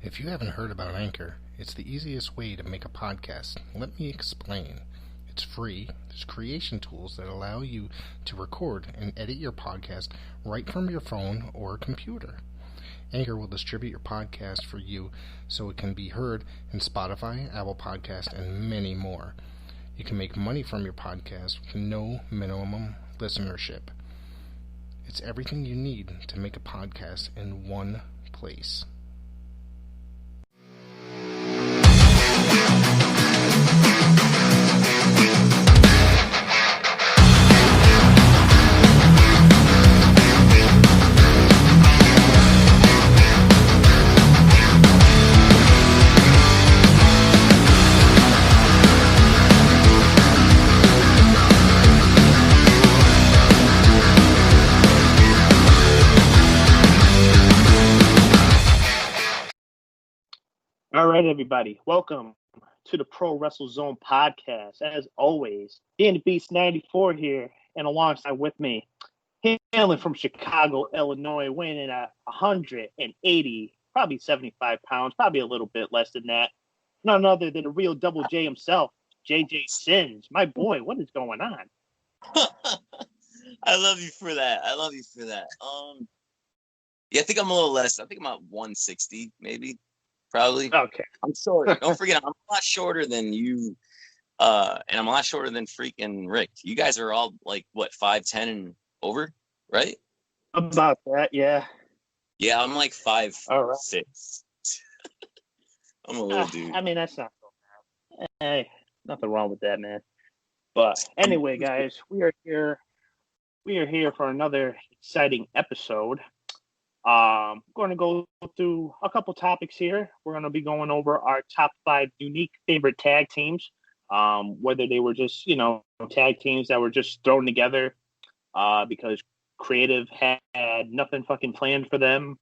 If you haven't heard about Anchor, it's the easiest way to make a podcast. Let me explain. It's free. There's creation tools that allow you to record and edit your podcast right from your phone or computer. Anchor will distribute your podcast for you so it can be heard in Spotify, Apple Podcast, and many more. You can make money from your podcast with no minimum listenership. It's everything you need to make a podcast in one place. All right, everybody. Welcome to the Pro Wrestle Zone podcast. As always, Danny Beast 94 here, and alongside with me, hailing from Chicago, Illinois, weighing in at 180, probably 75 pounds, probably a little bit less than that. None other than the real Double J himself, JJ Sins. My boy, what is going on? I love you for that. Yeah, I think I'm a little less. I think I'm at 160, maybe. Probably. Okay. I'm short. Don't forget, I'm a lot shorter than you, and I'm a lot shorter than freaking Rick. You guys are all like, what, 5'10" and over, right? About that, yeah. Yeah, I'm like 5'6". All right. I'm a little dude. I mean, that's not so bad. Hey, nothing wrong with that, man. But anyway, guys, we are here. We are here for another exciting episode. Going to go through a couple topics here. We're going to be going over our top 5 unique favorite tag teams, whether they were just, tag teams that were just thrown together because creative had nothing fucking planned for them.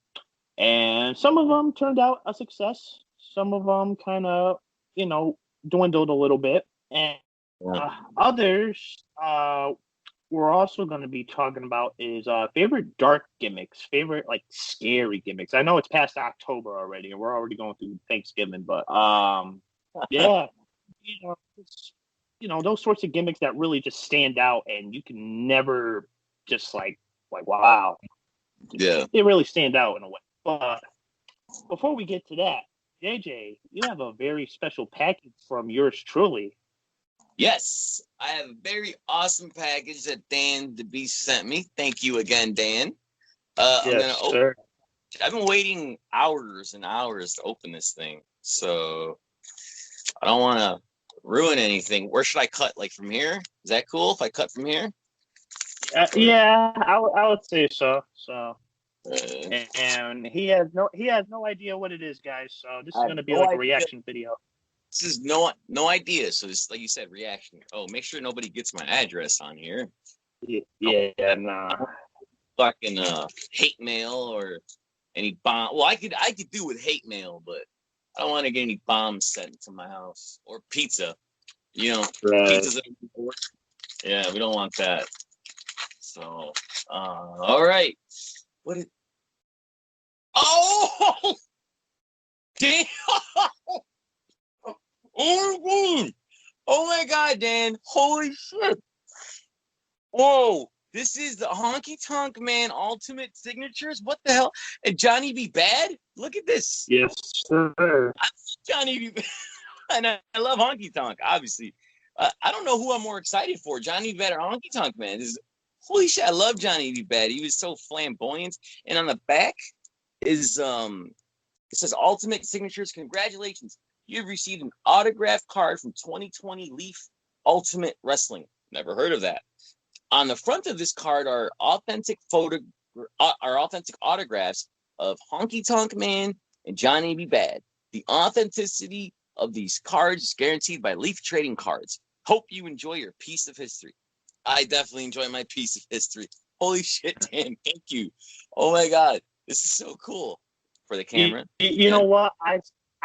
And some of them turned out a success. Some of them kind of, dwindled a little bit. And others, we're also going to be talking about is favorite dark gimmicks, favorite like scary gimmicks. I know it's past October already, and we're already going through Thanksgiving, but yeah, those sorts of gimmicks that really just stand out, and you can never just like wow, Yeah, they really stand out in a way. But before we get to that, JJ, you have a very special package from yours truly. yes, I have a very awesome package that Dan the Beast sent me. Thank you again, Dan. Yes, sir. I've been waiting hours and hours to open this thing, so I don't want to ruin anything. Where should I cut? Like from here? Is that cool if I cut from here? Yeah, I would say so. So, and he has no idea what it is, guys. So this is going to be like a reaction video. This is no idea. So it's like you said, reaction. Oh, make sure nobody gets my address on here. Yeah, nah. Fucking hate mail or any bomb. Well, I could do with hate mail, but I don't want to get any bombs sent to my house or pizza. Right. Pizzas. Yeah, we don't want that. So, all right. What is? Oh, damn! Oh my God, Dan! Holy shit! Whoa! This is the Honky Tonk Man Ultimate Signatures. What the hell? And Johnny B. Bad? Look at this. Yes, sir. I love Johnny B. Bad. And I love Honky Tonk, obviously. I don't know who I'm more excited for, Johnny B. Bad or Honky Tonk Man. Holy shit! I love Johnny B. Bad. He was so flamboyant. And on the back is it says Ultimate Signatures. Congratulations. You've received an autographed card from 2020 Leaf Ultimate Wrestling. Never heard of that. On the front of this card are authentic autographs of Honky Tonk Man and Johnny B. Bad. The authenticity of these cards is guaranteed by Leaf Trading Cards. Hope you enjoy your piece of history. I definitely enjoy my piece of history. Holy shit, Dan. Thank you. Oh my God. This is so cool. For the camera. You know what?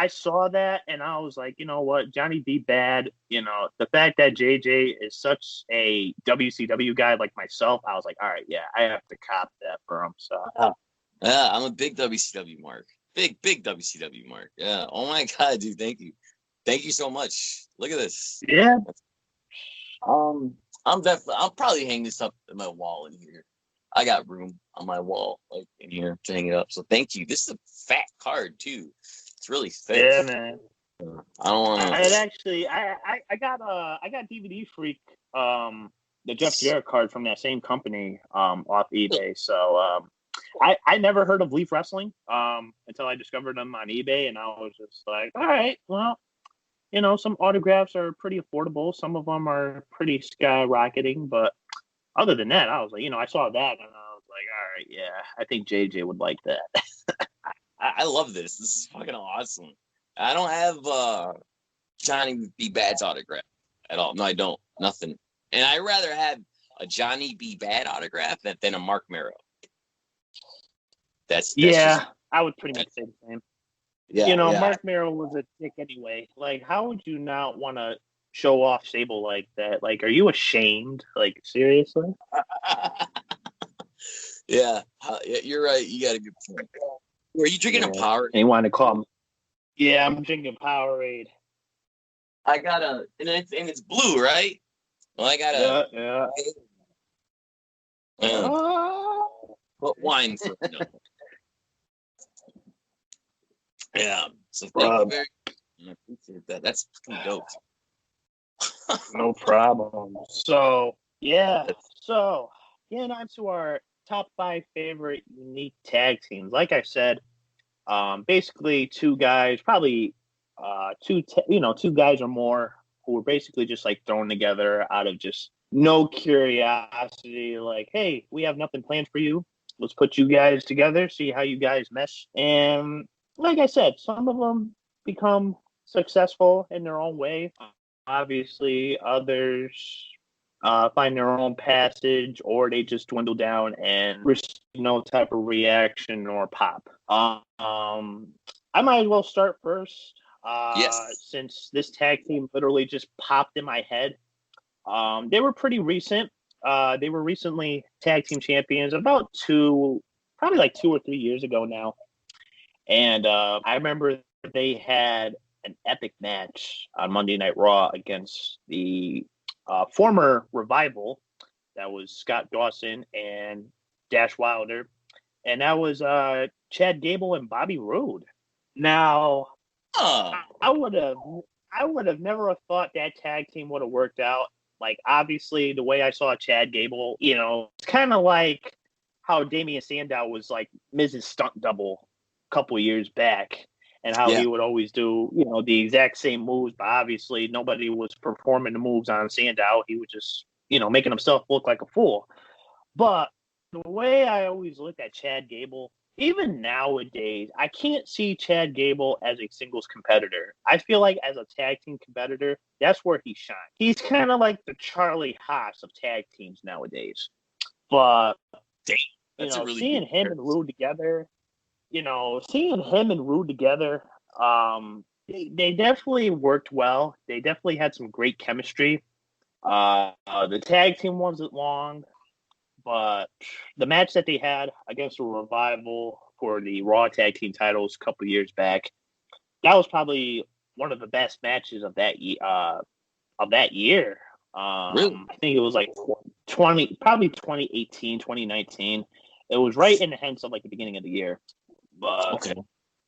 I saw that and I was like, you know what, Johnny B. Bad, the fact that JJ is such a WCW guy like myself, I was like, all right, yeah, I have to cop that for him. So yeah, I'm a big WCW mark. Big WCW mark. Yeah. Oh my God, dude. Thank you. Thank you so much. Look at this. Yeah. I'll probably hang this up in my wall in here. I got room on my wall, like in here, to hang it up. So thank you. This is a fat card too. It's really thick. Yeah, man. I don't want I to. actually I got DVD Freak the Jeff Jarrett card from that same company off eBay. So I never heard of Leaf Wrestling until I discovered them on eBay, and I was just like, all right, well, you know, some autographs are pretty affordable. Some of them are pretty skyrocketing, but other than that, I was like, you know, I saw that and I was like, all right, yeah, I think JJ would like that. I love this. This is fucking awesome. I don't have Johnny B. Bad's autograph at all. No, I don't. Nothing. And I'd rather have a Johnny B. Bad autograph than a Mark Merrow. That's Yeah, just, I would pretty much say the same. yeah. You know, Yeah. Mark Merrill was a dick anyway. Like, how would you not want to show off Sable like that? Like, are you ashamed? Like, seriously? Yeah, you're right. You got a good point. Were you drinking a Power? And you want to call him? Yeah, I'm drinking Powerade. I got and it's blue, right? Well, I got Yeah. put wine for no. Yeah. So thank you very much. I appreciate that. That's fucking dope. No problem. So, yeah. So, getting on to our top 5 favorite unique tag teams. Like I said, basically two guys, probably two guys or more who were basically just like thrown together out of just no curiosity. Like, hey, we have nothing planned for you. Let's put you guys together, see how you guys mesh. And like I said, some of them become successful in their own way. Obviously, others find their own passage, or they just dwindle down and receive no type of reaction or pop. I might as well start first. Yes. Since this tag team literally just popped in my head. They were pretty recent. They were recently tag team champions probably like 2 or 3 years ago now. And I remember they had an epic match on Monday Night Raw against the former Revival. That was Scott Dawson and Dash Wilder. And that was Chad Gable and Bobby Roode. Now, I would have never thought that tag team would have worked out. Like, obviously, the way I saw Chad Gable, you know, it's kind of like how Damian Sandow was like Miz's stunt double a couple years back, and how he would always do, you know, the exact same moves, but obviously nobody was performing the moves on Sandow. He was just, you know, making himself look like a fool. But the way I always looked at Chad Gable, even nowadays, I can't see Chad Gable as a singles competitor. I feel like as a tag team competitor, that's where he shines. He's kind of like the Charlie Haas of tag teams nowadays. But, you know, seeing him and Rude together, they definitely worked well. They definitely had some great chemistry. The tag team wasn't long. But the match that they had against the Revival for the Raw Tag Team titles a couple years back, that was probably one of the best matches of that year. Really? I think it was like 2018, 2019. It was right in the hints of like the beginning of the year. But okay.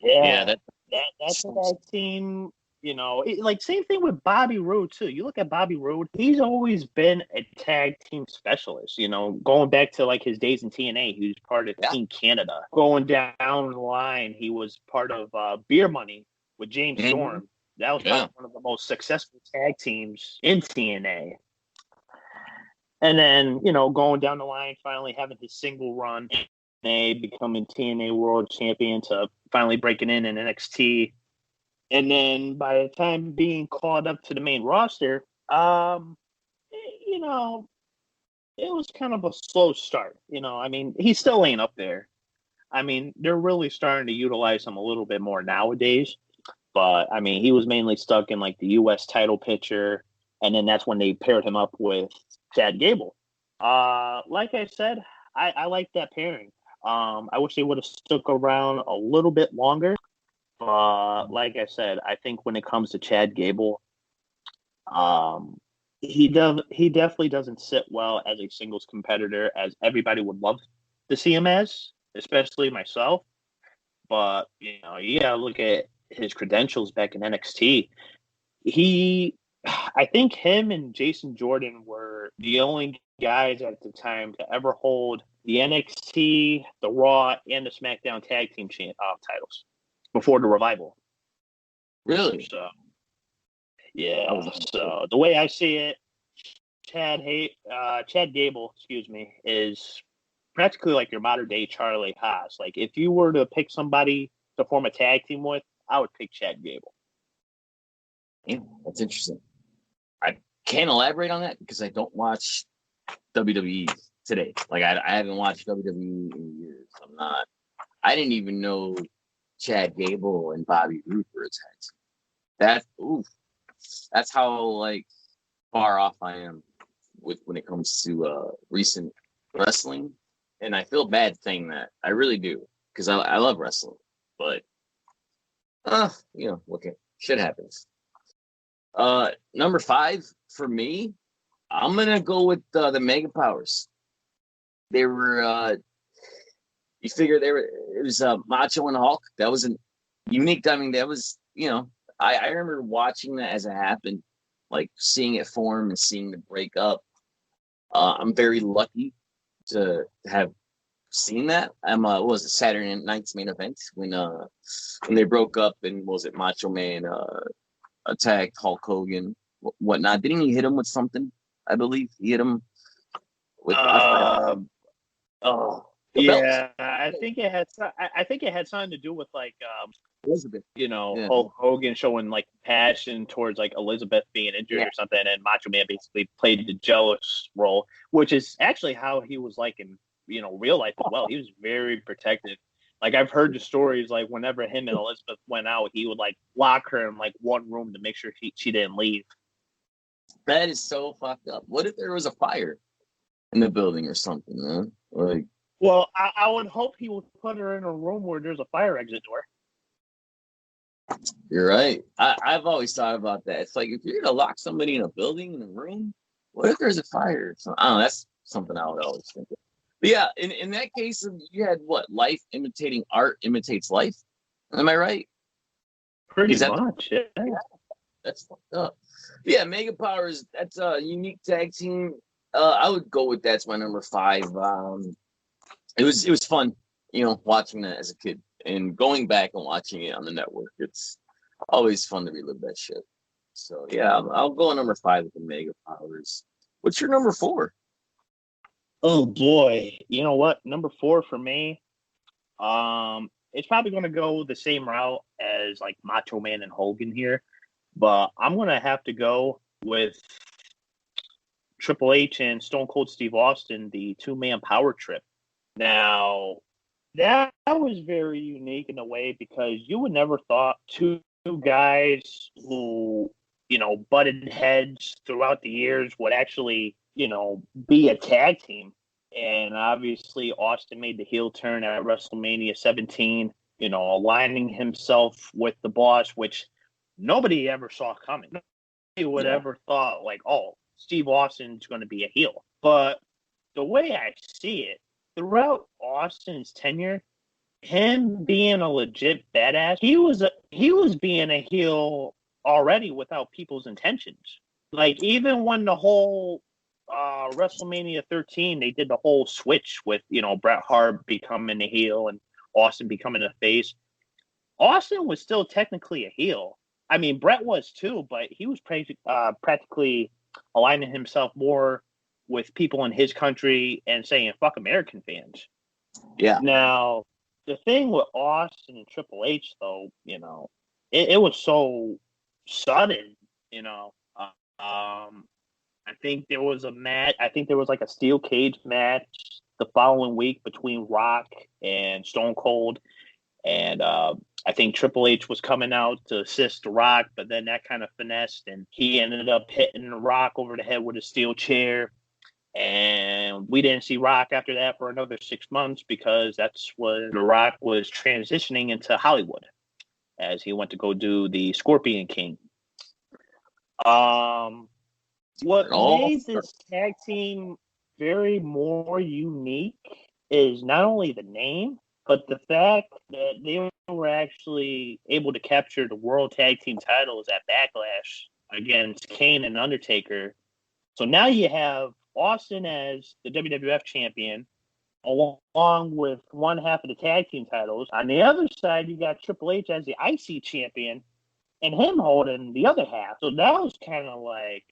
Yeah, that tag team. You know, like same thing with Bobby Roode too. You look at Bobby Roode; he's always been a tag team specialist. You know, going back to like his days in TNA, he was part of Team Canada. Going down the line, he was part of Beer Money with James Storm. That was probably one of the most successful tag teams in TNA. And then, you know, going down the line, finally having his single run, becoming TNA World Champion to finally breaking in NXT. And then by the time being called up to the main roster, you know, it was kind of a slow start. You know, I mean, he still ain't up there. I mean, they're really starting to utilize him a little bit more nowadays. But, I mean, he was mainly stuck in, like, the U.S. title picture. And then that's when they paired him up with Chad Gable. Like I said, I like that pairing. I wish they would have stuck around a little bit longer. But like I said, I think when it comes to Chad Gable, he definitely doesn't sit well as a singles competitor as everybody would love to see him as, especially myself. But you gotta look at his credentials back in NXT. I think him and Jason Jordan were the only guys at the time to ever hold the NXT, the Raw, and the SmackDown Tag Team titles before the revival. Really? So, yeah. So the way I see it, Chad Gable, is practically like your modern day Charlie Haas. Like if you were to pick somebody to form a tag team with, I would pick Chad Gable. Yeah, that's interesting. I can't elaborate on that because I don't watch WWE today. Like I haven't watched WWE in years. I didn't even know Chad Gable and Bobby Roode were a tag team. That's how like far off I am when it comes to recent wrestling. And I feel bad saying that. I really do because I love wrestling. But okay, shit happens. Number 5 for me, I'm gonna go with the Mega Powers. They were you figure it was Macho and Hulk. That was a unique. I mean, that was I remember watching that as it happened, like seeing it form and seeing the breakup. I'm very lucky to have seen that. What was it, Saturday night's main event when they broke up and was it Macho Man attacked Hulk Hogan, whatnot. Didn't he hit him with something? I believe he hit him with. Yeah, I think it had. I think it had something to do with like Elizabeth. Hulk Hogan showing like passion towards like Elizabeth being injured or something, and Macho Man basically played the jealous role, which is actually how he was like in real life as well. He was very protective. Like I've heard the stories, like whenever him and Elizabeth went out, he would like lock her in like one room to make sure she didn't leave. That is so fucked up. What if there was a fire in the building or something, man? Like, well, I would hope he would put her in a room where there's a fire exit door. You're right. I've always thought about that. It's like if you're gonna lock somebody in a building, in a room, what if there's a fire? So, I don't know. That's something I would always think of. But yeah, in that case, you had what? Life imitating art imitates life. Am I right? Pretty much. Yeah. That's fucked up. Yeah, Mega Powers. That's a unique tag team. I would go with that's my number 5. It was fun, watching that as a kid and going back and watching it on the network. It's always fun to relive that shit. So yeah, I'll go on number 5 with the Mega Powers. What's your number 4? Oh boy, you know what? Number 4 for me, it's probably going to go the same route as like Macho Man and Hogan here, but I'm going to have to go with Triple H and Stone Cold Steve Austin, the 2-man power trip. Now, that was very unique in a way because you would never thought two guys who, butted heads throughout the years would actually, be a tag team. And obviously, Austin made the heel turn at WrestleMania 17, aligning himself with the Boss, which nobody ever saw coming. Nobody would ever thought, like, oh, Steve Austin's going to be a heel. But the way I see it, throughout Austin's tenure, him being a legit badass, he was being a heel already without people's intentions. Like even when the whole WrestleMania 13, they did the whole switch with Bret Hart becoming a heel and Austin becoming a face. Austin was still technically a heel. I mean, Bret was too, but he was practically aligning himself more with people in his country and saying "fuck American fans." Yeah. Now, the thing with Austin and Triple H, though, it was so sudden. I think there was a match. I think there was like a steel cage match the following week between Rock and Stone Cold, and I think Triple H was coming out to assist Rock, but then that kind of finessed, and he ended up hitting Rock over the head with a steel chair. And we didn't see Rock after that for another 6 months because that's when The Rock was transitioning into Hollywood as he went to go do the Scorpion King. What made this tag team very more unique is not only the name, but the fact that they were actually able to capture the World Tag Team titles at Backlash against Kane and Undertaker. So now you have Austin as the WWF champion, along with one half of the tag team titles. On the other side, you got Triple H as the IC champion, and him holding the other half. So that was kind of like,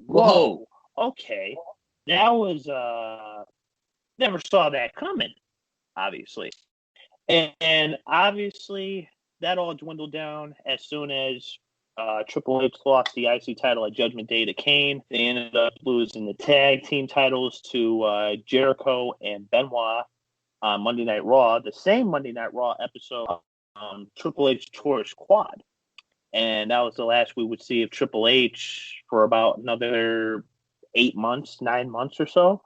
whoa, okay. That was, never saw that coming, obviously. And obviously, that all dwindled down as soon as Triple H lost the IC title at Judgment Day to Kane. They ended up losing the tag team titles to Jericho and Benoit on Monday Night Raw. The same Monday Night Raw episode, Triple H tore his quad. And that was the last we would see of Triple H for about another 9 months or so,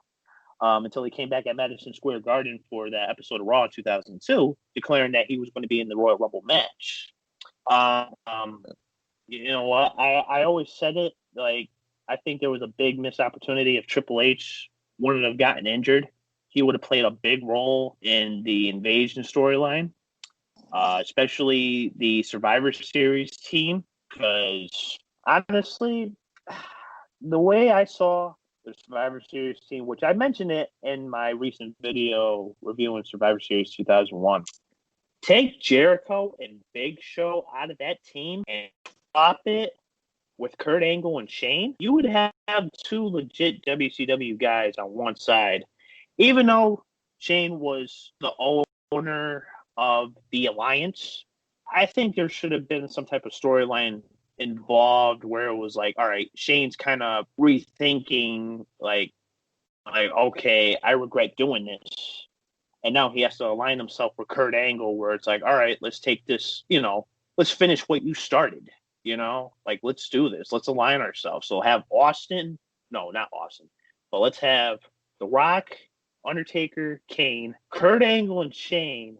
until he came back at Madison Square Garden for that episode of Raw in 2002, declaring that he was going to be in the Royal Rumble match. You know what? I always said it. Like, I think there was a big missed opportunity if Triple H wouldn't have gotten injured. He would have played a big role in the Invasion storyline. Especially the Survivor Series team, because honestly, the way I saw the Survivor Series team, which I mentioned it in my recent video reviewing Survivor Series 2001, take Jericho and Big Show out of that team and swap it with Kurt Angle and Shane, you would have two legit WCW guys on one side, even though Shane was the owner of the Alliance. I think there should have been some type of storyline involved where it was like, all right, Shane's kind of rethinking, like, okay, I regret doing this, and now he has to align himself with Kurt Angle, where it's like, all right, let's take this, let's finish what you started, like, let's do this, let's align ourselves. So have not Austin, but let's have The Rock, Undertaker, Kane, Kurt Angle, and Shane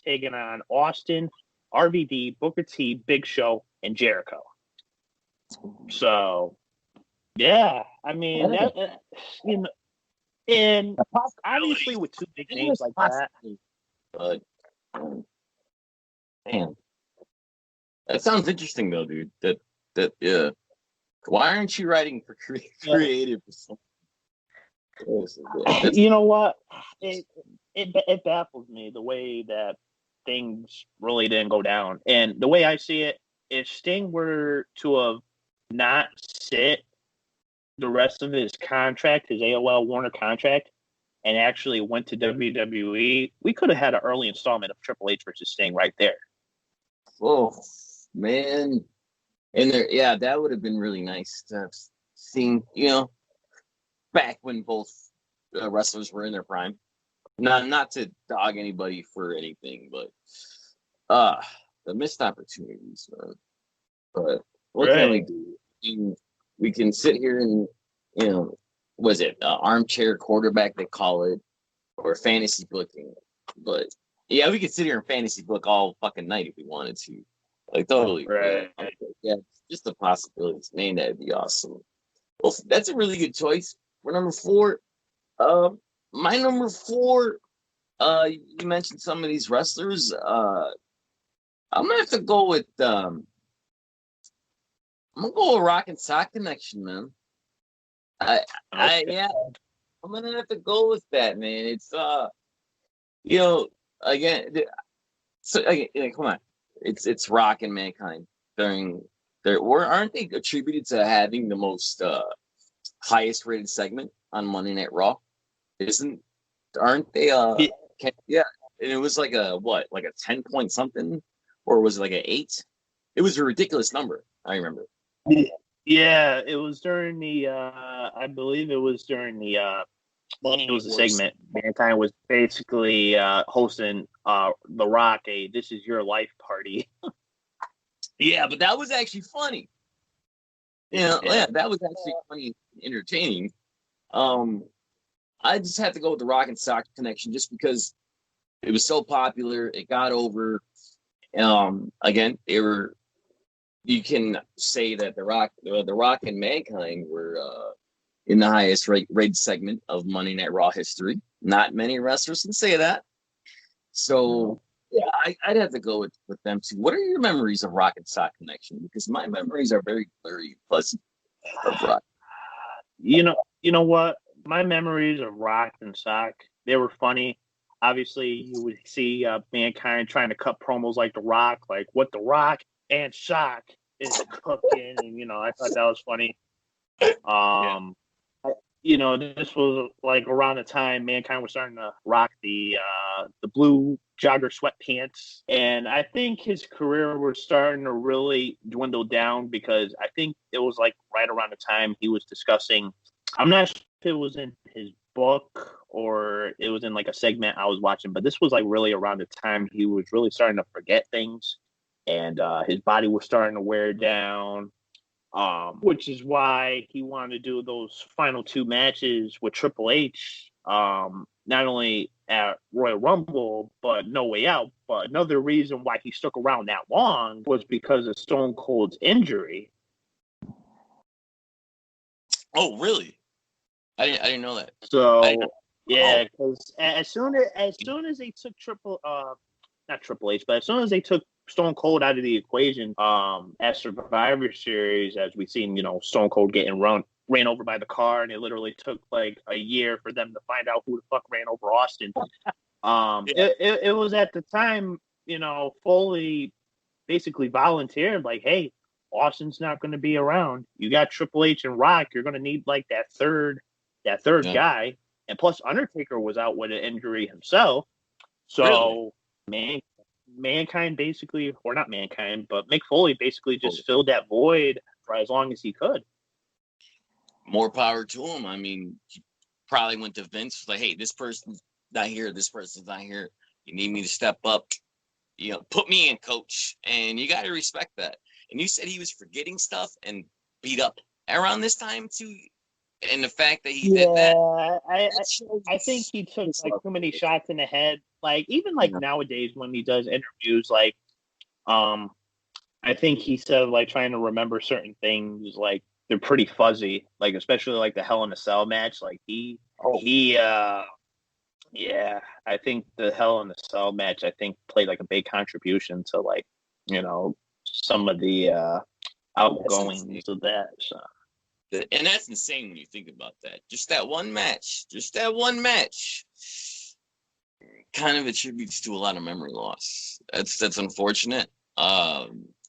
taking on Austin, RVD, Booker T, Big Show, and Jericho. So, yeah, I mean, and obviously with two big names like that. But, man, that sounds interesting though, dude. Yeah. Why aren't you writing for creative? You know what? It baffles me the way that things really didn't go down. And the way I see it, if Sting were to have not sit the rest of his contract, his AOL Warner contract, and actually went to WWE, we could have had an early installment of Triple H versus Sting right there. Oh, man. And that would have been really nice to have seen, back when both wrestlers were in their prime. Not to dog anybody for anything, but the missed opportunities, man. But what can we do? We can sit here and, was it armchair quarterback, they call it, or fantasy booking. But yeah, we could sit here and fantasy book all fucking night if we wanted to. Like, totally. Right. Yeah, just the possibilities. Man, that'd be awesome. Well, that's a really good choice for number 4. My number 4, you mentioned some of these wrestlers. I'm gonna have to go with I'm gonna go with Rock and Sock Connection, man. Yeah, I'm gonna have to go with that, man. It's again, so again, come on, it's Rock and Mankind aren't they attributed to having the most highest rated segment on Monday Night Raw? Aren't they? Yeah, and it was like a 10 point something, or was it like an 8? It was a ridiculous number. I remember. Yeah, it was during the. I believe it was during the. It was a segment. Mankind was basically hosting The Rock a "This Is Your Life" party. Yeah, but that was actually funny. Yeah, that was actually funny, entertaining. I just had to go with the Rock and Sock connection just because it was so popular. It got over. Again, they were. You can say that the Rock and Mankind were in the highest rated segment of Monday Night Raw history. Not many wrestlers can say that. So yeah, I'd have to go with them too. What are your memories of Rock and Sock Connection? Because my memories are very blurry, pleasant of Rock. You know what? My memories of Rock and Sock, they were funny. Obviously, you would see Mankind trying to cut promos like The Rock, like what The Rock and Sock is cooking, and I thought that was funny. This was like around the time Mankind was starting to rock the blue jogger sweatpants, and I think his career was starting to really dwindle down because I think it was like right around the time he was discussing. I'm not sure if it was in his book or it was in like a segment I was watching, but this was like really around the time he was really starting to forget things, and his body was starting to wear down. Which is why he wanted to do those final two matches with Triple H, not only at Royal Rumble, but No Way Out. But another reason why he stuck around that long was because of Stone Cold's injury. Oh, really? I didn't know that. So yeah, because as soon as they took not Triple H, but as soon as they took Stone Cold out of the equation, at Survivor Series, as we've seen, Stone Cold getting ran over by the car, and it literally took like a year for them to find out who the fuck ran over Austin. It was at the time, Foley basically volunteered, like, hey, Austin's not going to be around. You got Triple H and Rock. You're going to need like that third guy, and plus Undertaker was out with an injury himself. So, really? Mankind basically, or not Mankind, but Mick Foley basically just filled that void for as long as he could. More power to him. I mean, he probably went to Vince like, hey, this person's not here. This person's not here. You need me to step up. Put me in, coach. And you got to respect that. And you said he was forgetting stuff and beat up around this time too. And the fact that he did that. I think he took like too many shots in the head. Like even like nowadays when he does interviews, like I think he said like trying to remember certain things, like they're pretty fuzzy. Like especially like the Hell in a Cell match. Like I think the Hell in a Cell match played like a big contribution to like, some of the outgoings of that. So. And that's insane when you think about that. Just that one match, kind of attributes to a lot of memory loss. That's unfortunate.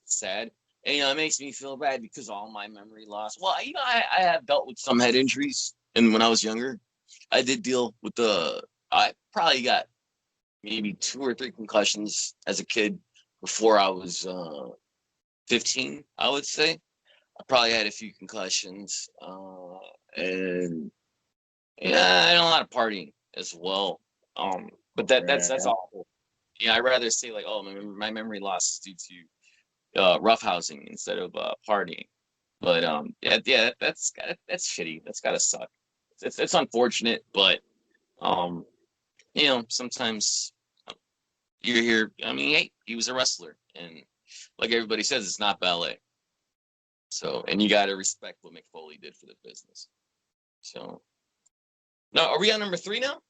Sad. And it makes me feel bad because all my memory loss. Well, I have dealt with some head injuries, and when I was younger, I did deal with I probably got maybe 2 or 3 concussions as a kid before I was 15, I would say. I probably had a few concussions, and a lot of partying as well. But that's awful. Yeah, I'd rather say like, oh, my memory loss is due to roughhousing instead of partying. But that's shitty. That's gotta suck. It's unfortunate, but sometimes you're here. I mean, hey, he was a wrestler, and like everybody says, it's not ballet. So, and you got to respect what Mick Foley did for the business. So, now are we on number 3 now?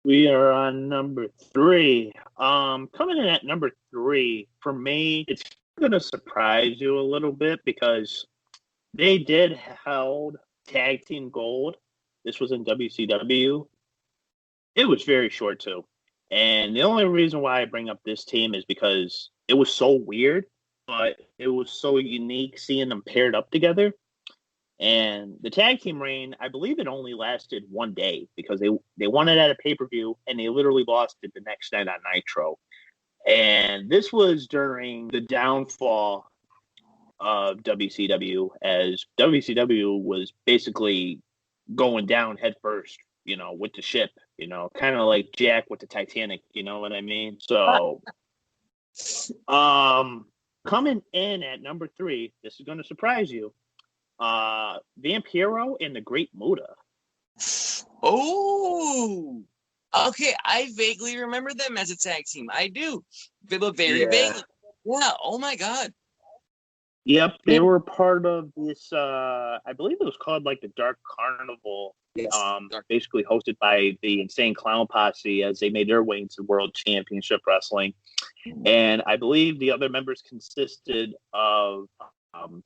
We are on number 3. Coming in at number 3 for me, it's going to surprise you a little bit because they did hold tag team gold. This was in WCW. It was very short too, and the only reason why I bring up this team is because it was so weird. But it was so unique seeing them paired up together. And the tag team reign, I believe it only lasted one day because they won it at a pay-per-view and they literally lost it the next night on Nitro. And this was during the downfall of WCW as WCW was basically going down headfirst, with the ship, kind of like Jack with the Titanic, you know what I mean? So, coming in at number 3, this is going to surprise you. Vampiro and the Great Muta. Oh, okay. I vaguely remember them as a tag team. I do, but very vaguely. Yeah. Oh my God. Yep, they were part of this. I believe it was called like the Dark Carnival. Yes. Basically hosted by the Insane Clown Posse as they made their way into World Championship Wrestling. And I believe the other members consisted of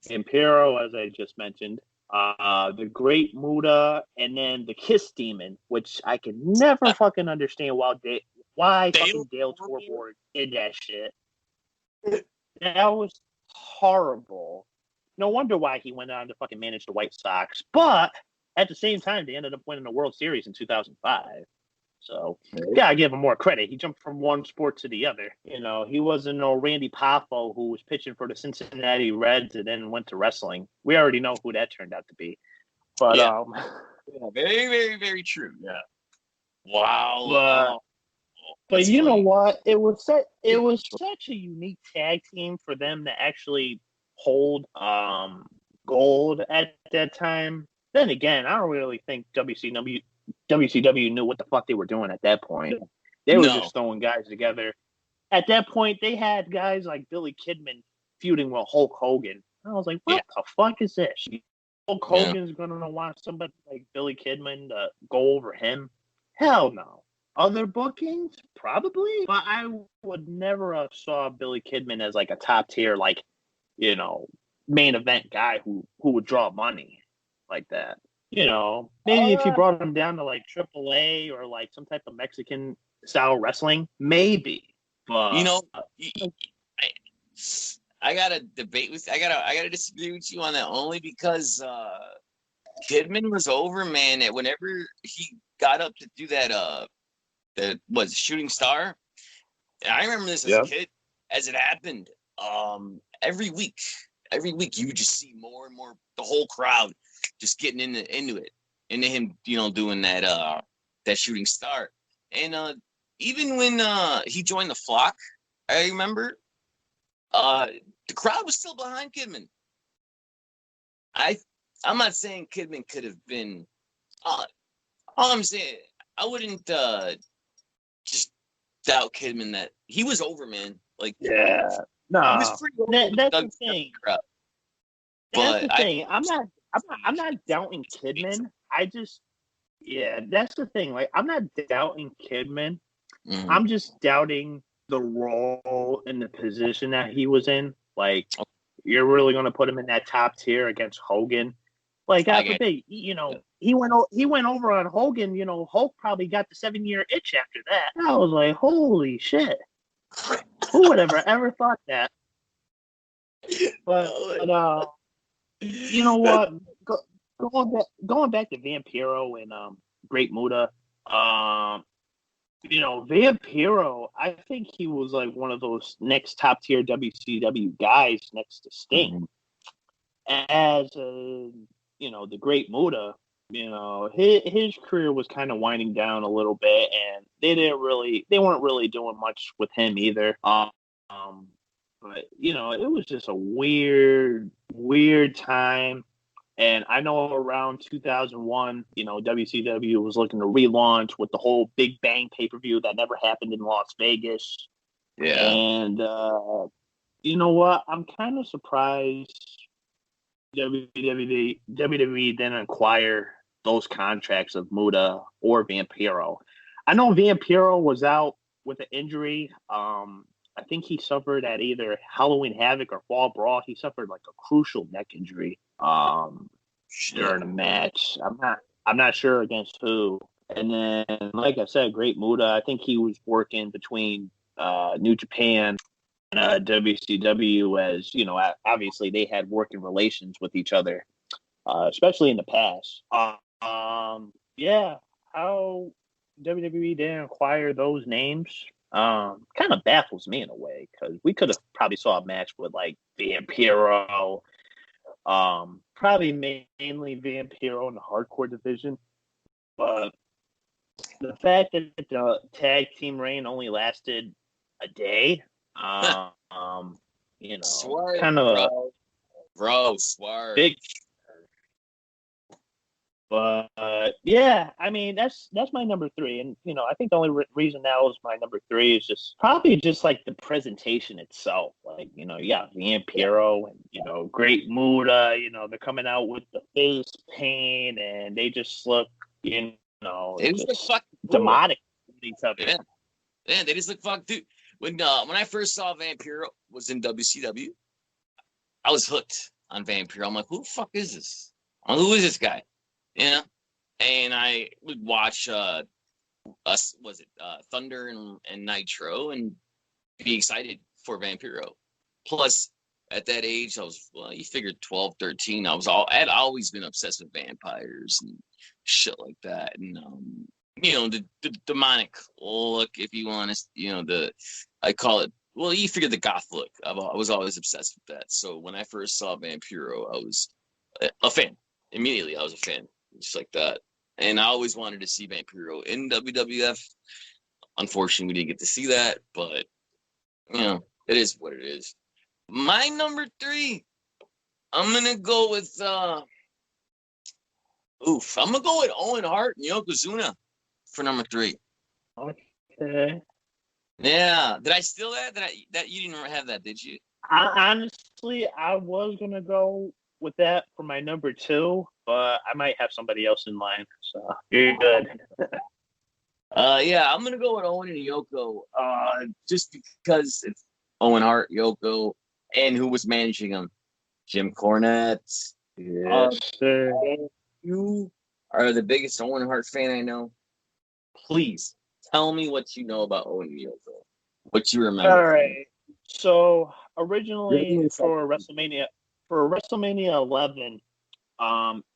Impero, as I just mentioned, the Great Muda, and then the Kiss Demon, which I can never fucking understand why fucking Dale Torborg did that shit. That was horrible. No wonder why he went on to fucking manage the White Sox. But at the same time, they ended up winning the World Series in 2005. So, yeah, I give him more credit. He jumped from one sport to the other. You know, he wasn't no Randy Poffo who was pitching for the Cincinnati Reds and then went to wrestling. We already know who that turned out to be. But, yeah, very, very, very true. Yeah. Wow. But you know what? It was such a unique tag team for them to actually hold gold at that time. Then again, I don't really think WCW knew what the fuck they were doing at that point. They were just throwing guys together. At that point, they had guys like Billy Kidman feuding with Hulk Hogan. I was like, what the fuck is this? Hulk Hogan's gonna want somebody like Billy Kidman to go over him? Hell no. Other bookings, probably, but I would never have saw Billy Kidman as like a top tier, like, you know, main event guy who would draw money like that. You know, maybe if you brought him down to like AAA or like some type of Mexican style wrestling, maybe. But you know, I gotta debate with. I gotta disagree with you on that only because Kidman was over, man. That whenever he got up to do that, that was Shooting Star. And I remember this as a kid, as it happened. Every week you would just see more and more the whole crowd just getting into him, you know, doing that Shooting Star. And even when he joined the Flock, I remember the crowd was still behind Kidman. I'm not saying Kidman could have been. All I'm saying, I wouldn't just doubt Kidman that he was over, man. Like, no, he was pretty over. That's the thing. That's the thing. I'm not doubting Kidman. That's the thing. Like, I'm not doubting Kidman. Mm-hmm. I'm just doubting the role and the position that he was in. Like, you're really going to put him in that top tier against Hogan? Like, God forbid, you know, he went over on Hogan. You know, Hulk probably got the 7-year itch after that. I was like, holy shit! Who would ever thought that? But you know what? Going back to Vampiro and Great Muda, you know, Vampiro, I think he was like one of those next top tier WCW guys next to Sting. Mm-hmm. As you know, the Great Muda, you know, his career was kind of winding down a little bit, and they weren't really doing much with him either. But you know, it was just a weird time. And I know around 2001, you know, WCW was looking to relaunch with the whole Big Bang pay-per-view that never happened in Las Vegas. Yeah. And you know what? I'm kind of surprised WWE didn't acquire those contracts of Muda or Vampiro. I know Vampiro was out with an injury. I think he suffered at either Halloween Havoc or Fall Brawl. He suffered like a crucial neck injury during a match. I'm not sure against who. And then, like I said, Great Muda, I think he was working between New Japan and WCW, as you know, obviously they had working relations with each other, especially in the past. How WWE didn't acquire those names kind of baffles me in a way, because we could have probably saw a match with like Vampiro, probably mainly Vampiro in the hardcore division. But the fact that the tag team reign only lasted a day, you know, kind of bro, Swerve. Big. But yeah, I mean that's my number three, and I think the only reason now is my number three is just probably just like the presentation itself. Like you got Vampiro and Great Muda. They're coming out with the face paint, and they just look It was like just fucking cool. demonic with each other. Yeah, they just look fucking dude. When I first saw Vampiro was in WCW, I was hooked on Vampiro. I'm like, who the fuck is this? Who is this guy? Yeah. And I would watch Thunder and Nitro and be excited for Vampiro. Plus, at that age, you figured 12, 13. I'd always been obsessed with vampires and shit like that. And, the demonic look, if you want to, I call it, well, you figure the goth look. I was always obsessed with that. So when I first saw Vampiro, I was a fan. Immediately, I was a fan, just like that. And I always wanted to see Vampiro in WWF. Unfortunately, we didn't get to see that, but it is what it is. My number three, I'm gonna go with I'm gonna go with Owen Hart and Yokozuna for number three. Okay. Yeah. Did I steal that? That you didn't have that, did you? Honestly, I was gonna go with that for my number two, but I might have somebody else in mind. So you're good. Yeah, I'm gonna go with Owen and Yoko. Just because it's Owen Hart, Yoko, and who was managing them? Jim Cornette. Yes, sir. You are the biggest Owen Hart fan I know. Please tell me what you know about Owen and Yoko. What you remember. All right. So originally for WrestleMania 11,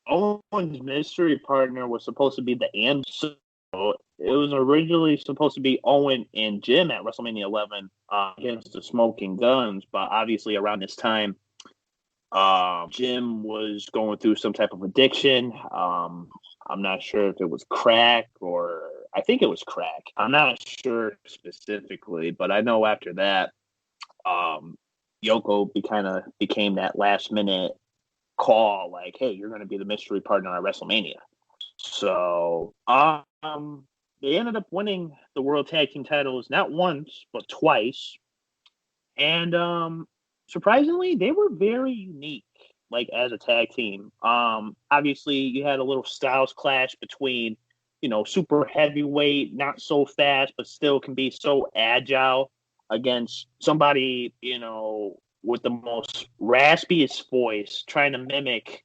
Owen's mystery partner was supposed to be the Anderson. So it was originally supposed to be Owen and Jim at WrestleMania 11 against the Smoking Guns, but obviously around this time, Jim was going through some type of addiction. I'm not sure if it was crack or I think it was crack. I'm not sure specifically, but I know after that, Yoko became that last minute call, like, "Hey, you're going to be the mystery partner at WrestleMania." So, they ended up winning the World Tag Team titles not once but twice, and surprisingly, they were very unique, like as a tag team. Obviously, you had a little styles clash between, super heavyweight, not so fast, but still can be so agile against somebody, with the most raspiest voice, trying to mimic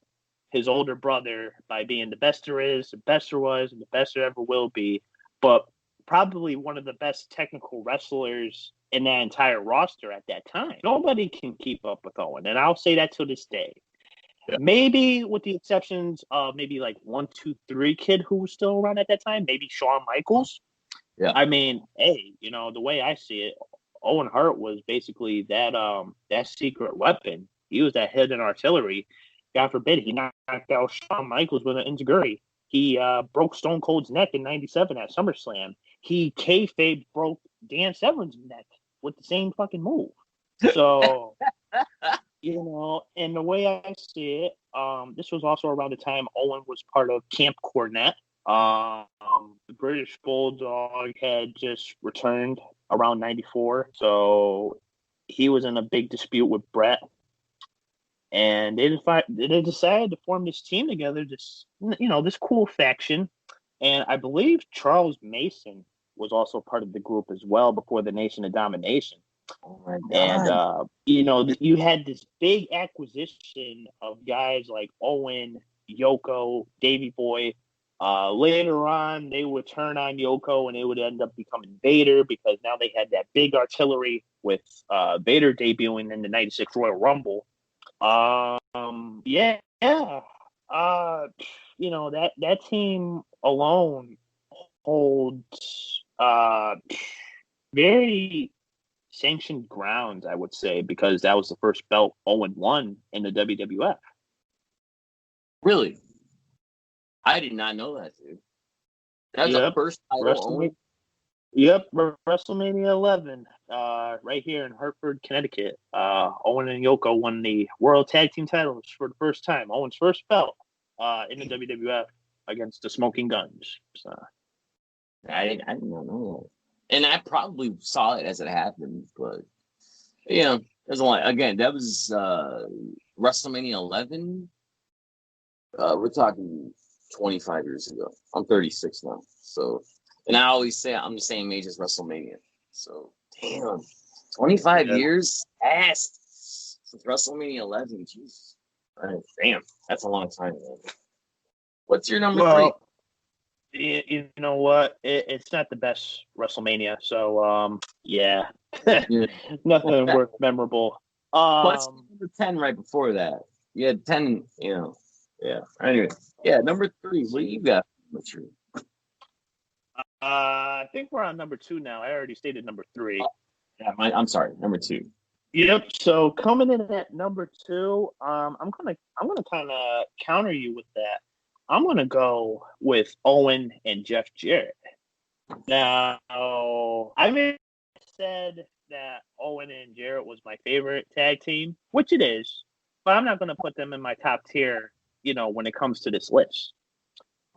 his older brother by being the best there is, the best there was, and the best there ever will be, but probably one of the best technical wrestlers in that entire roster at that time. Nobody can keep up with Owen, and I'll say that to this day. Yeah. Maybe with the exceptions of maybe like 1, 2, 3 kid who was still around at that time, maybe Shawn Michaels. Yeah. I mean, hey, the way I see it, Owen Hart was basically that secret weapon. He was that hidden artillery. God forbid he knocked out Shawn Michaels with an enziguri. He broke Stone Cold's neck in '97 at SummerSlam. He kayfabe broke Dan Severn's neck with the same fucking move. So, and the way I see it, this was also around the time Owen was part of Camp Cornette. The British Bulldog had just returned around '94, so he was in a big dispute with Brett. And they decided to form this team together, this cool faction. And I believe Charles Mason was also part of the group as well before the Nation of Domination. Oh my God. And, you had this big acquisition of guys like Owen, Yoko, Davey Boy. Later on, they would turn on Yoko and they would end up becoming Vader because now they had that big artillery with Vader debuting in the '96 Royal Rumble. Yeah. That team alone holds very sanctioned grounds, I would say, because that was the first belt Owen won in the WWF. Really? I did not know that, dude. That's the first title Owen. Yep, WrestleMania 11, right here in Hartford, Connecticut. Owen and Yoko won the World Tag Team titles for the first time. Owen's first belt in the WWF. against the Smoking Guns. So I didn't know that. And I probably saw it as it happened, but yeah, there's a lot. Again, that was WrestleMania 11. We're talking 25 years ago. I'm 36 now, so and I always say I'm the same age as WrestleMania. So damn, 25 years passed since WrestleMania 11. Jesus, damn, that's a long time, man. What's your number three? You know what? It's not the best WrestleMania, so yeah, nothing worth memorable. What's number 10 right before that? You had 10, yeah. Anyway, number 3. What do you got? I think we're on number 2 now. I already stated number 3. I'm sorry, number 2. Yep. So coming in at number 2, I'm gonna kind of counter you with that. I'm going to go with Owen and Jeff Jarrett. Now, I said that Owen and Jarrett was my favorite tag team, which it is, but I'm not going to put them in my top tier, when it comes to this list.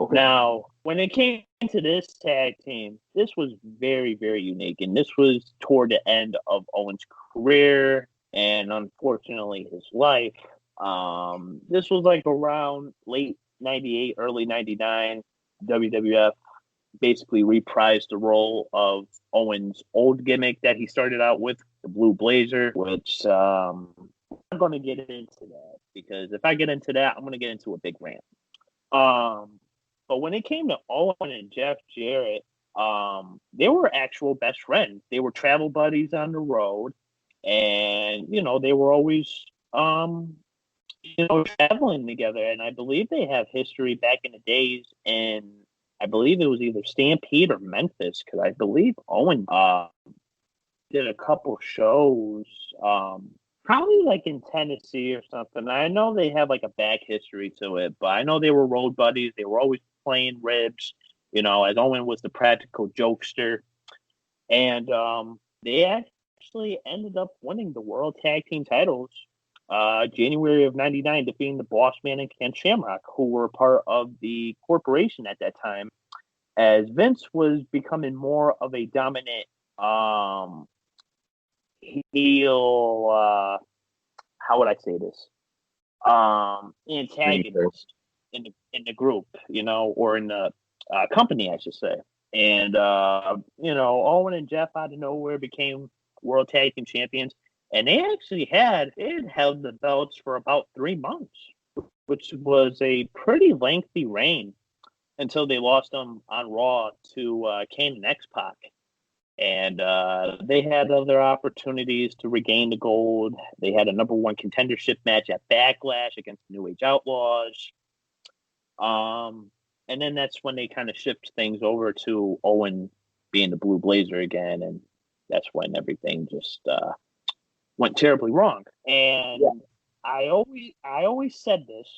Okay. Now, when it came to this tag team, this was very, very unique, and this was toward the end of Owen's career and, unfortunately, his life. This was like around late 98, early 99, WWF basically reprised the role of Owen's old gimmick that he started out with, the Blue Blazer, which I'm going to get into that because if I get into that, I'm going to get into a big rant. But when it came to Owen and Jeff Jarrett, they were actual best friends. They were travel buddies on the road, and they were always traveling together. And I believe they have history back in the days, and I believe it was either Stampede or Memphis, because I believe Owen did a couple shows, probably like in Tennessee or something. I know they have like a back history to it, but I know they were road buddies. They were always playing ribs, as Owen was the practical jokester. And they actually ended up winning the World Tag Team titles January of 99, defeating the Boss Man and Ken Shamrock, who were part of the corporation at that time, as Vince was becoming more of a dominant heel, how would I say this? Antagonist in the group, or in the company, I should say. And Owen and Jeff out of nowhere became World Tag Team champions. And they actually had held the belts for about 3 months, which was a pretty lengthy reign until they lost them on Raw to Kane and X-Pac. And they had other opportunities to regain the gold. They had a number 1 contendership match at Backlash against the New Age Outlaws. And then that's when they kind of shipped things over to Owen being the Blue Blazer again. And that's when everything just went terribly wrong. And I always said this,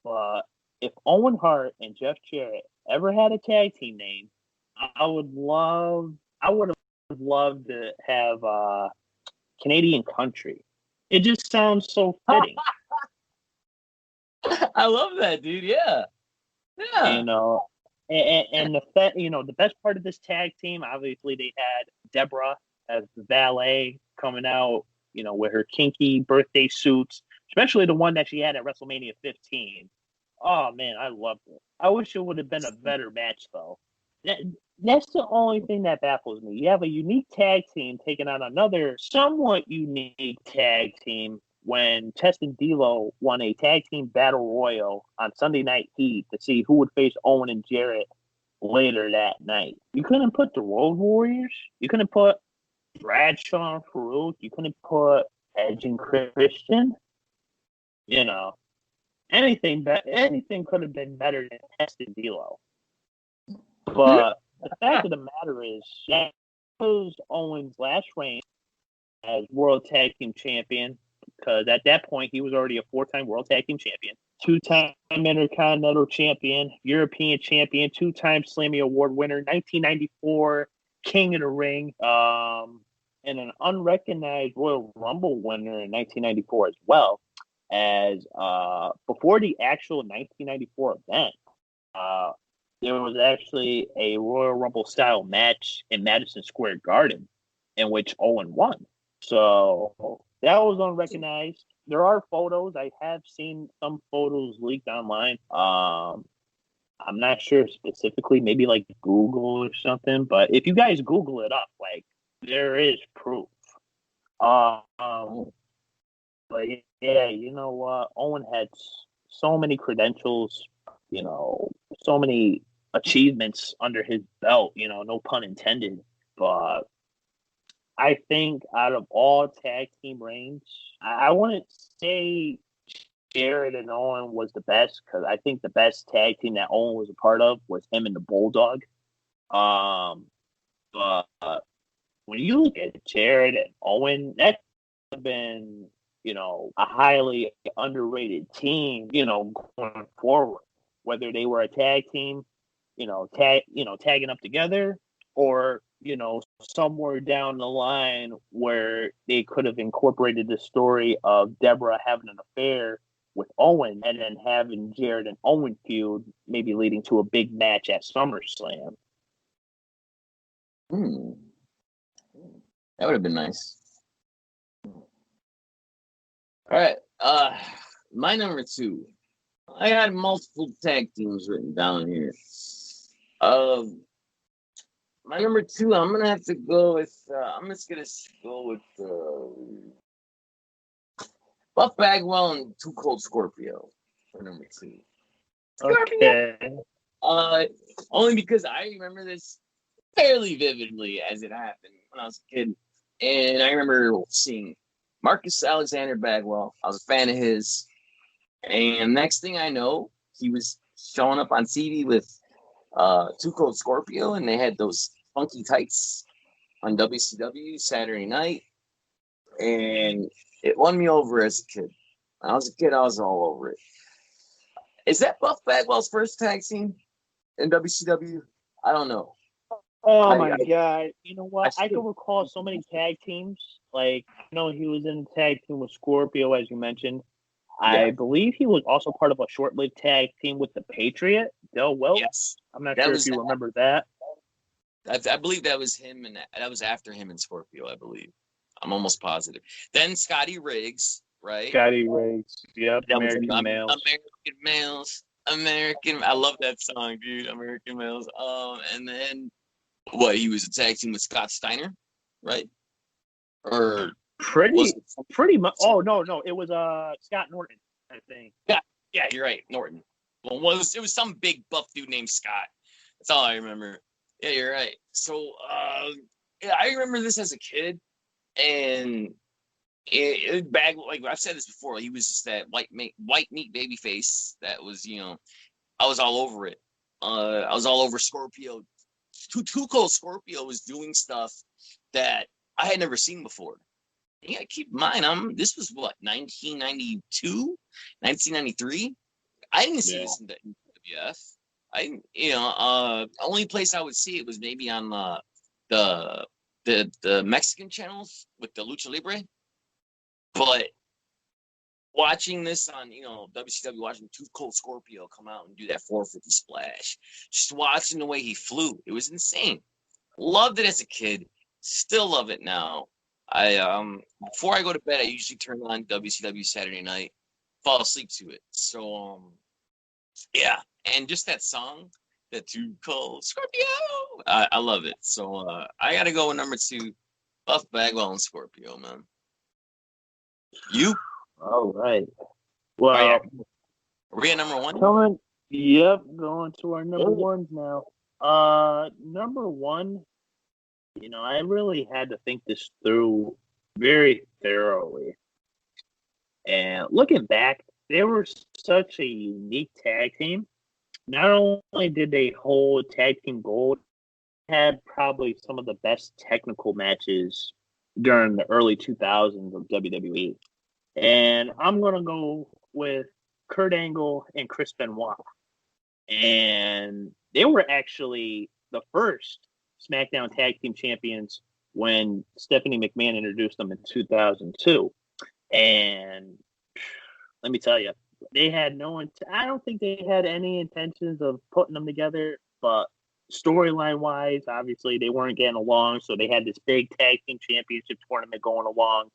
but if Owen Hart and Jeff Jarrett ever had a tag team name, I would have loved to have Canadian Country. It just sounds so fitting. I love that, dude. Yeah. And the best part of this tag team, obviously, they had Deborah as the valet coming out, with her kinky birthday suits, especially the one that she had at WrestleMania 15. Oh man, I loved it. I wish it would have been a better match though. That's the only thing that baffles me. You have a unique tag team taking on another somewhat unique tag team when Test and D'Lo won a tag team battle royal on Sunday Night Heat to see who would face Owen and Jarrett later that night. You couldn't put the Road Warriors. You couldn't put Bradshaw and Farouk. You couldn't put Edge and Christian. Anything could have been better than Test and D'Lo. But the fact of the matter is that was Owen's last reign as World Tag Team Champion, because at that point he was already a 4-time World Tag Team Champion, 2-time Intercontinental Champion, European Champion, 2-time Slammy Award winner, 1994 King of the Ring, and an unrecognized Royal Rumble winner in 1994 as well. As before the actual 1994 event, there was actually a Royal Rumble style match in Madison Square Garden in which Owen won. So that was unrecognized. There are photos. I have seen some photos leaked online. I'm not sure specifically, maybe like Google or something. But if you guys Google it up, like there is proof. But yeah, you know what? Owen had so many credentials, so many achievements under his belt, no pun intended. But I think out of all tag team reigns, I wouldn't say Jared and Owen was the best, because I think the best tag team that Owen was a part of was him and the Bulldog. But when you look at Jared and Owen, that could have been, a highly underrated team, going forward. Whether they were a tag team, tagging up together, or somewhere down the line where they could have incorporated the story of Deborah having an affair with Owen, and then having Jared and Owen feud, maybe leading to a big match at SummerSlam. That would have been nice. All right. My number 2. I had multiple tag teams written down here. My number 2, I'm gonna have to go with. I'm just gonna go with Buff Bagwell and Too Cold Scorpio for number 2. Okay. Only because I remember this fairly vividly as it happened when I was a kid, and I remember seeing Marcus Alexander Bagwell. I was a fan of his, and next thing I know, he was showing up on TV with Too Cold Scorpio, and they had those funky tights on WCW Saturday night, and it won me over as a kid. When I was a kid, I was all over it. Is that Buff Bagwell's first tag team in WCW? I don't know. Oh my God. You know what? I can recall so many tag teams. Like, he was in a tag team with Scorpio, as you mentioned. Yeah. I believe he was also part of a short-lived tag team with the Patriot, Del Welch. Yes. I'm not sure if you remember that. I believe that was him, and that was after him and Scorpio, I believe. I'm almost positive. Then Scotty Riggs, right? Scotty Riggs. Yep. American Males. American Males. I love that song, dude. American Males. And then he was a tag team with Scott Steiner, right? Or pretty much. Oh no, it was Scott Norton, I think. Yeah, you're right, Norton. Well, it was some big buff dude named Scott. That's all I remember. Yeah, you're right. So, I remember this as a kid, and like I've said this before, he was just that white meat baby face that was, I was all over it. I was all over Scorpio. Too Cold Scorpio was doing stuff that I had never seen before. You gotta keep in mind, this was what, 1992, 1993. I didn't see this in WWF. Only place I would see it was maybe on the Mexican channels with the Lucha Libre. But watching this on, WCW, watching Too Cold Scorpio come out and do that 450 splash, just watching the way he flew, it was insane. Loved it as a kid, still love it now. Before I go to bed, I usually turn on WCW Saturday night, fall asleep to it. So, yeah, and just that song, that Too Cold Scorpio, I love it. So, I got to go with number 2, Buff Bagwell and Scorpio, man. You? All right. Well, are we at number 1? Going to our number ones now. Number 1, I really had to think this through very thoroughly. And looking back, they were such a unique tag team. Not only did they hold tag team gold, they had probably some of the best technical matches during the early 2000s of WWE. And I'm going to go with Kurt Angle and Chris Benoit. And they were actually the first SmackDown Tag Team Champions when Stephanie McMahon introduced them in 2002. And let me tell you, they had no. I don't think they had any intentions of putting them together, but storyline wise, obviously they weren't getting along, so they had this big tag team championship tournament going along,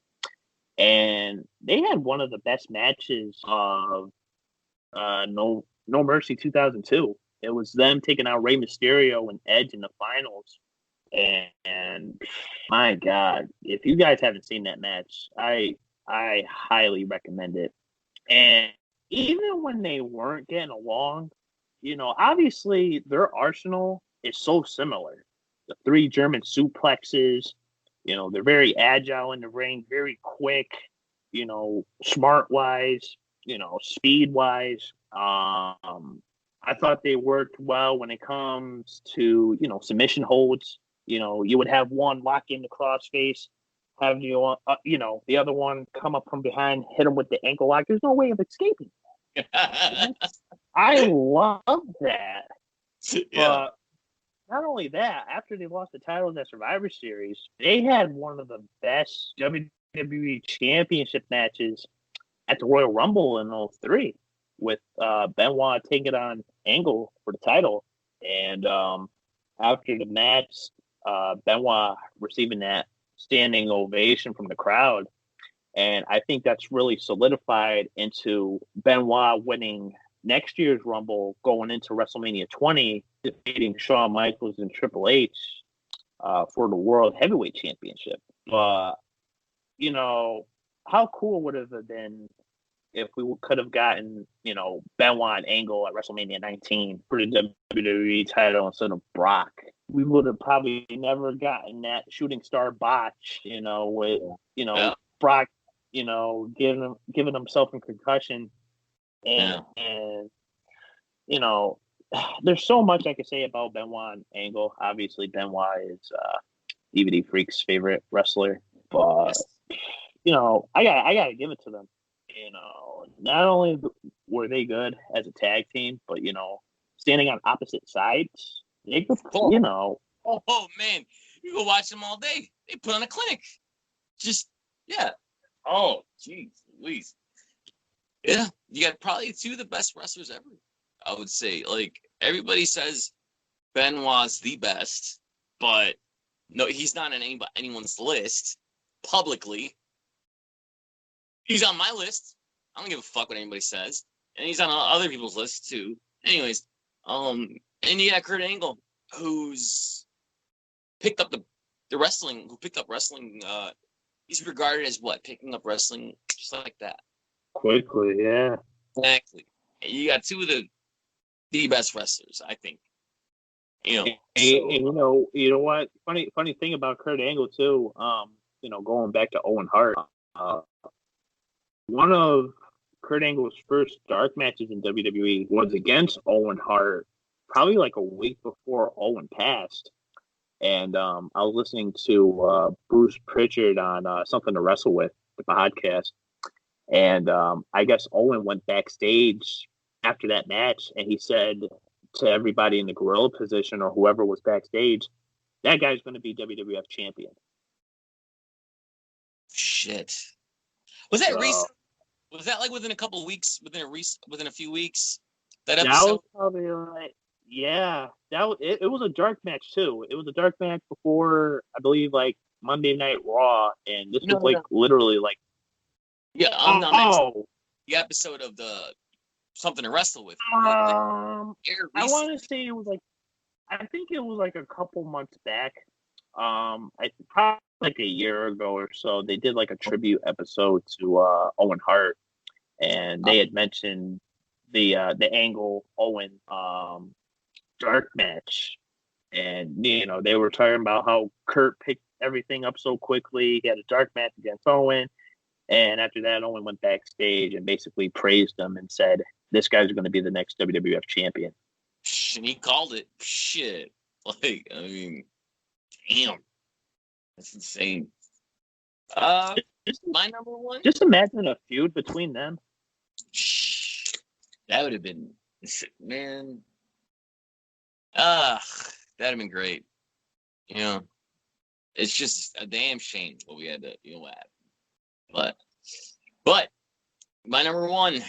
and they had one of the best matches of No Mercy 2002. It was them taking out Rey Mysterio and Edge in the finals. And my God, if you guys haven't seen that match, I highly recommend it. And even when they weren't getting along, obviously their arsenal is so similar. The 3 German suplexes, they're very agile in the ring, very quick, smart wise, speed wise. I thought they worked well when it comes to, submission holds. You would have one lock in the crossface, have the other one come up from behind, hit him with the ankle lock. There's no way of escaping. I love that. Yeah. But not only that, after they lost the titles at Survivor Series, they had one of the best WWE Championship matches at the Royal Rumble in 2003 with Benoit taking it on Angle for the title. And after the match, Benoit receiving that standing ovation from the crowd. And I think that's really solidified into Benoit winning next year's Rumble, going into WrestleMania 20, defeating Shawn Michaels and Triple H for the World Heavyweight Championship. But, how cool would it have been if we could have gotten, Benoit and Angle at WrestleMania 19 for the WWE title instead of Brock? We would have probably never gotten that shooting star botch, with, Brock, giving himself a concussion. And there's so much I could say about Benoit and Angle. Obviously, Benoit is DVD Freak's favorite wrestler. But, I got to give it to them. Not only were they good as a tag team, but, standing on opposite sides, they could, Oh, man. You go watch them all day. They put on a clinic. Yeah. Oh, jeez, Louise. Yeah, you got probably 2 of the best wrestlers ever, I would say. Like, everybody says Benoit's the best, but no, he's not on anyone's list publicly. He's on my list. I don't give a fuck what anybody says. And he's on other people's lists, too. Anyways, and you got Kurt Angle, who's picked up the wrestling, he's regarded as what? Picking up wrestling just like that. Quickly, yeah. Exactly. And you got 2 of the best wrestlers, I think. And you know what? Funny thing about Kurt Angle too. Going back to Owen Hart, one of Kurt Angle's first dark matches in WWE was against Owen Hart, probably like a week before Owen passed. And I was listening to Bruce Pritchard on Something to Wrestle With, the podcast. And I guess Owen went backstage after that match, and he said to everybody in the gorilla position or whoever was backstage, that guy's going to be WWF champion. Shit. Was that recent? Was that like within a couple of weeks? Within a few weeks? That episode? That was probably like, yeah. It was a dark match too. It was a dark match before, I believe, like Monday Night Raw, and this was like literally like. Yeah, the episode of the Something to Wrestle With. I want to say it was like, I think it was like a couple months back. Probably like a year ago or so, they did like a tribute episode to Owen Hart, and they had mentioned the Angle Owen dark match, and they were talking about how Kurt picked everything up so quickly. He had a dark match against Owen. And after that, Owen went backstage and basically praised him and said, this guy's going to be the next WWF champion. And he called it. Shit. Like, I mean, damn. That's insane. My number one? Just imagine a feud between them. That would have been, man. That would have been great. It's just a damn shame what we had to, have. But my number one,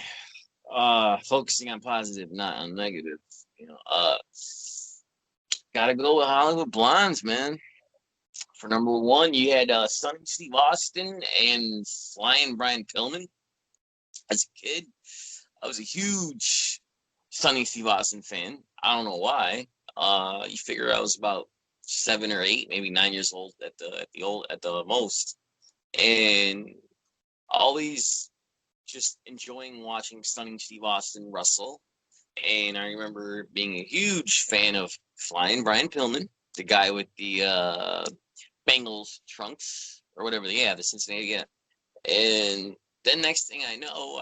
Focusing on positive, not on negative. You know, gotta go with Hollywood Blondes, man. For number one, you had Sonny Steve Austin and Flying Brian Pillman. As a kid, I was a huge Sonny Steve Austin fan. I don't know why. You figure I was about 7 or 8, maybe 9 years old at the most, and always just enjoying watching Sonny Steve Austin wrestle. And I remember being a huge fan of Flying Brian Pillman, the guy with the Bengals trunks or whatever. Yeah, the Cincinnati. Yeah, and then next thing I know,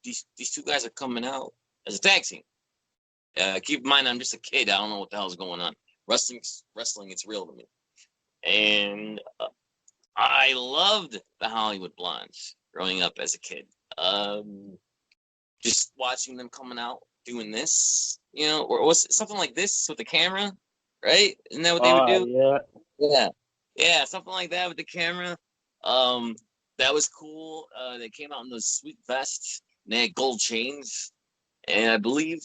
these two guys are coming out as a tag team. Keep in mind, I'm just a kid. I don't know what the hell's going on. Wrestling, it's real to me. And I loved the Hollywood Blondes growing up as a kid. Just watching them coming out doing this, or was it something like this with the camera, right? Isn't that what they would do? Yeah, something like that with the camera. That was cool. They came out in those sweet vests. And they had gold chains, and I believe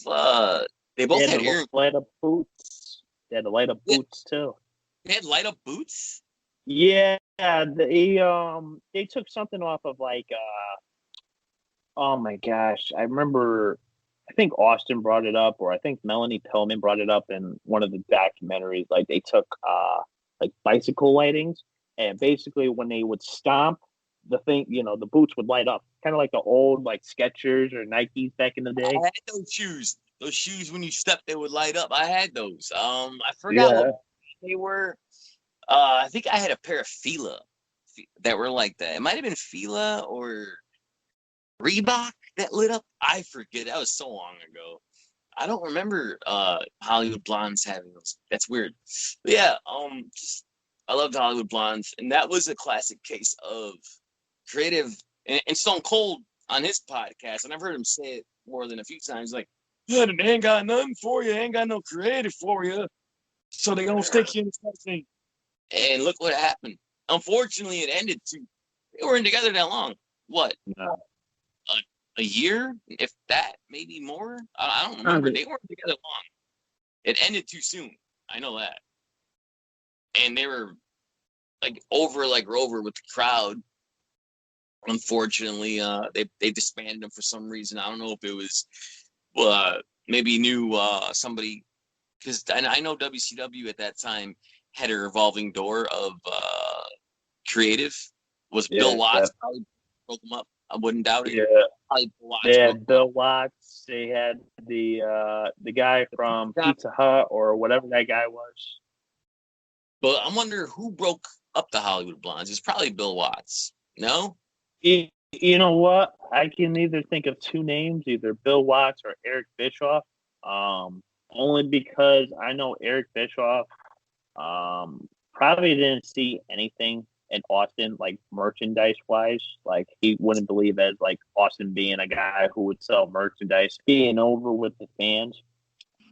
they both had hair. Light up boots. They had the light up boots too. They had light up boots. Yeah, they took something off of like oh my gosh, I remember. I think Austin brought it up, or I think Melanie Pillman brought it up in one of the documentaries. Like they took like bicycle lightings, and basically when they would stomp, the thing, the boots would light up, kind of like the old like Skechers or Nikes back in the day. I had those shoes. Those shoes, when you stepped, they would light up. I had those. I forgot what they were. I think I had a pair of Fila that were like that. It might have been Fila or Reebok that lit up. I forget. That was so long ago. I don't remember Hollywood Blondes having those. That's weird. But yeah, I loved Hollywood Blondes, and that was a classic case of creative. And Stone Cold on his podcast, and I've heard him say it more than a few times, like, yeah, they ain't got nothing for you, ain't got no creative for you, so they gonna stick you in something. And look what happened. Unfortunately, it ended too. They weren't together that long. What? No. A year, if that, maybe more. I don't remember. They weren't together long. It ended too soon. I know that. And they were like Rover with the crowd. Unfortunately, they disbanded them for some reason. I don't know if it was maybe knew somebody, because I know WCW at that time had a revolving door of creative. Was Bill Watts probably broke them up? I wouldn't doubt it. Yeah. They had Bill Watts. They had the guy from Pizza Hut or whatever that guy was. But I wonder who broke up the Hollywood Blondes. It's probably Bill Watts. No? You know what? I can either think of two names, either Bill Watts or Eric Bischoff. Only because I know Eric Bischoff probably didn't see anything in Austin, like merchandise wise. Like he wouldn't believe as like Austin being a guy who would sell merchandise, being over with the fans.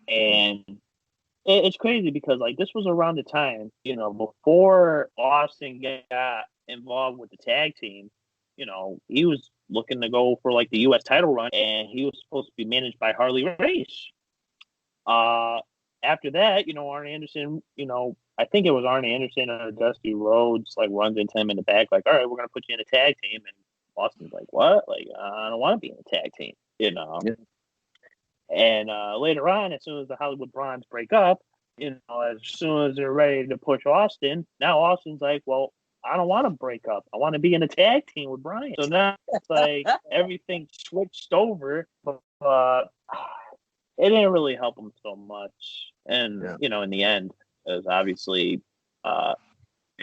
And it's crazy because like this was around the time, before Austin got involved with the tag team, he was looking to go for like the US title run, and he was supposed to be managed by Harley Race. After that, Arn Anderson, I think it was Arn Anderson or Dusty Rhodes, like runs into him in the back, like, all right, we're going to put you in a tag team. And Austin's like, what? Like, I don't want to be in a tag team, Yeah. And later on, as soon as the Hollywood Blondes break up, as soon as they're ready to push Austin, now Austin's like, well, I don't want to break up. I want to be in a tag team with Brian. So now it's like everything switched over, but it didn't really help him so much. And, in the end, it was obviously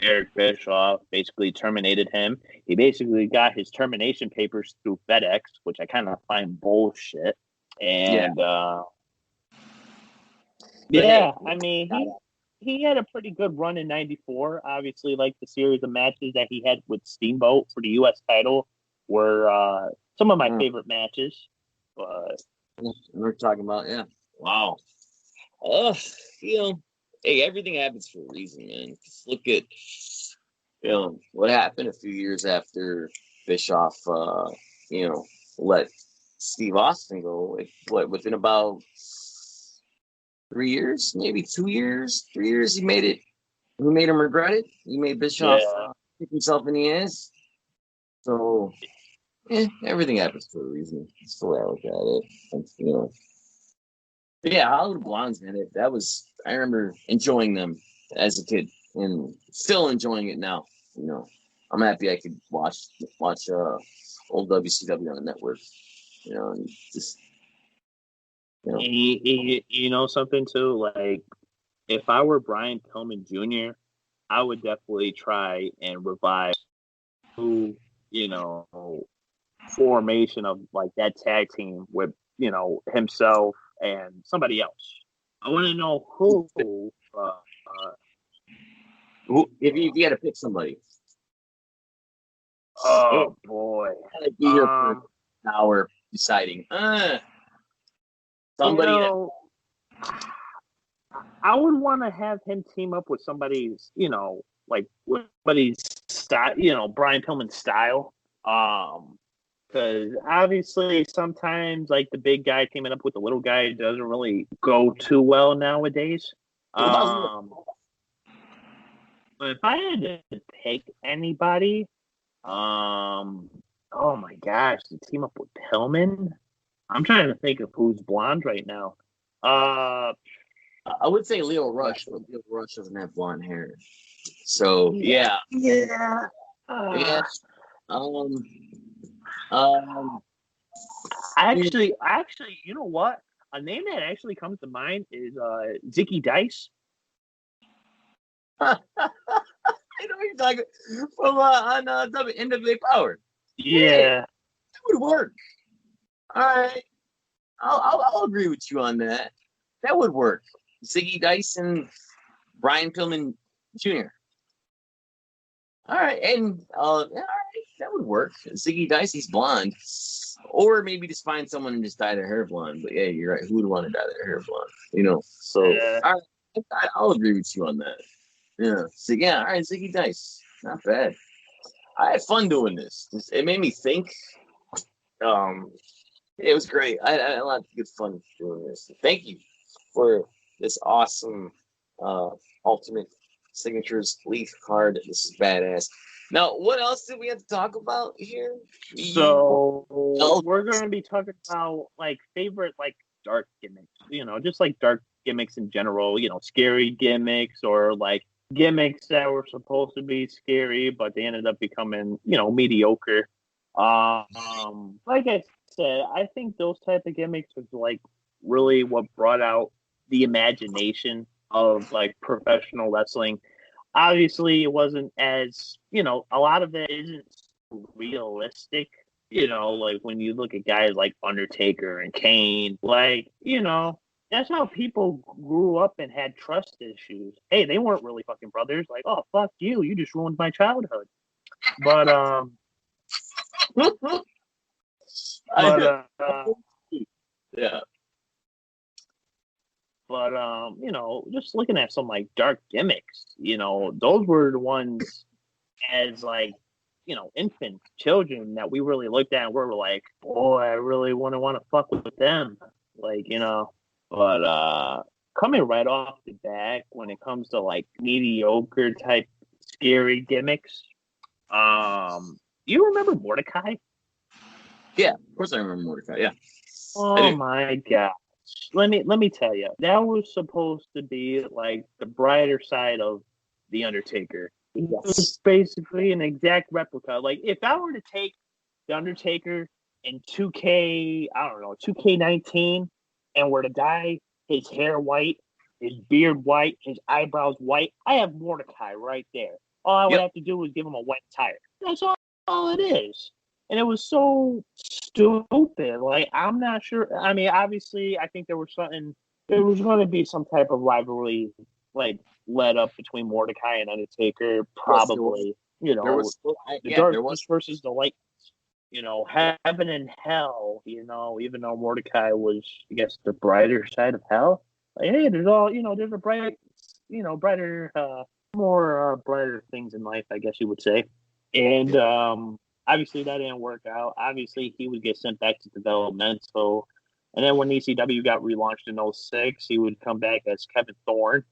Eric Bischoff basically terminated him. He basically got his termination papers through FedEx, which I kind of find bullshit. And, I mean, he had a pretty good run in '94. Obviously, like the series of matches that he had with Steamboat for the U.S. title were some of my favorite matches. But we're talking about, wow. Hey, everything happens for a reason, man. Just look at, what happened a few years after Bischoff, let Steve Austin go? Within about 3 years, maybe 2 years, 3 years, he made it. Who made him regret it? He made Bischoff kick himself in the ass. So, everything happens for a reason. That's the way I look at it. And, But yeah, Hollywood Blondes, man. I remember enjoying them as a kid, and still enjoying it now. I'm happy I could watch old WCW on the network. And just You know something too? Like, if I were Brian Pillman Jr., I would definitely try and revive formation of like that tag team with himself and somebody else. I want to know who. If you had to pick somebody. Oh boy! Be here for an hour deciding. Somebody. I would want to have him team up with somebody's, like somebody's style, Brian Pillman's style. Because obviously sometimes like the big guy teaming up with the little guy doesn't really go too well nowadays. But if I had to pick anybody, oh my gosh, to team up with Pillman, I'm trying to think of who's blonde right now. I would say Leo Rush, but Leo Rush doesn't have blonde hair. So yeah. Actually, you know what? A name that actually comes to mind is Zicky Dice. I know what you're talking from on NWA Power. Yeah, that would work. All right, I'll agree with you on that. That would work. Ziggy Dice and Brian Pillman Jr. All right, and all right, that would work. Ziggy Dice, he's blonde, or maybe just find someone and just dye their hair blonde. But yeah, you're right. Who would want to dye their hair blonde? So all right, I'll agree with you on that. Yeah. So yeah, all right, Ziggy Dice, not bad. I had fun doing this. It made me think. It was great. I had a lot of good fun doing this. Thank you for this awesome Ultimate Signatures Leaf card. This is badass. Now, what else did we have to talk about here? So we're going to be talking about like favorite like dark gimmicks. Just like dark gimmicks in general. Scary gimmicks or like gimmicks that were supposed to be scary, but they ended up becoming mediocre. Like I said, I think those type of gimmicks was like really what brought out the imagination of like professional wrestling. Obviously, it wasn't as a lot of it isn't realistic. Like when you look at guys like Undertaker and Kane, like that's how people grew up and had trust issues. Hey, they weren't really fucking brothers. Like, oh fuck you, you just ruined my childhood. But yeah. But just looking at some like dark gimmicks, those were the ones as like infant children that we really looked at and we were like, boy, I really want to fuck with them, like But coming right off the bat, when it comes to like mediocre type scary gimmicks, you remember Mordecai? Yeah, of course I remember Mordecai. Yeah. Oh my god. Let me tell you, that was supposed to be like the brighter side of the Undertaker. It was basically an exact replica. Like if I were to take the Undertaker in 2K, I don't know, 2K19, and were to dye his hair white, his beard white, his eyebrows white, I have Mordecai right there. All I would have to do is give him a wet tire. That's all it is. And it was so stupid. Like, I'm not sure. I mean, obviously, I think there was going to be some type of rivalry, like, led up between Mordecai and Undertaker, probably. The darkness versus the light. Heaven and hell, even though Mordecai was, I guess, the brighter side of hell. Like, hey, there's a bright, brighter, more brighter things in life, I guess you would say. And, Obviously, that didn't work out. Obviously, he would get sent back to developmental. And then when ECW got relaunched in '06, he would come back as Kevin Thorne.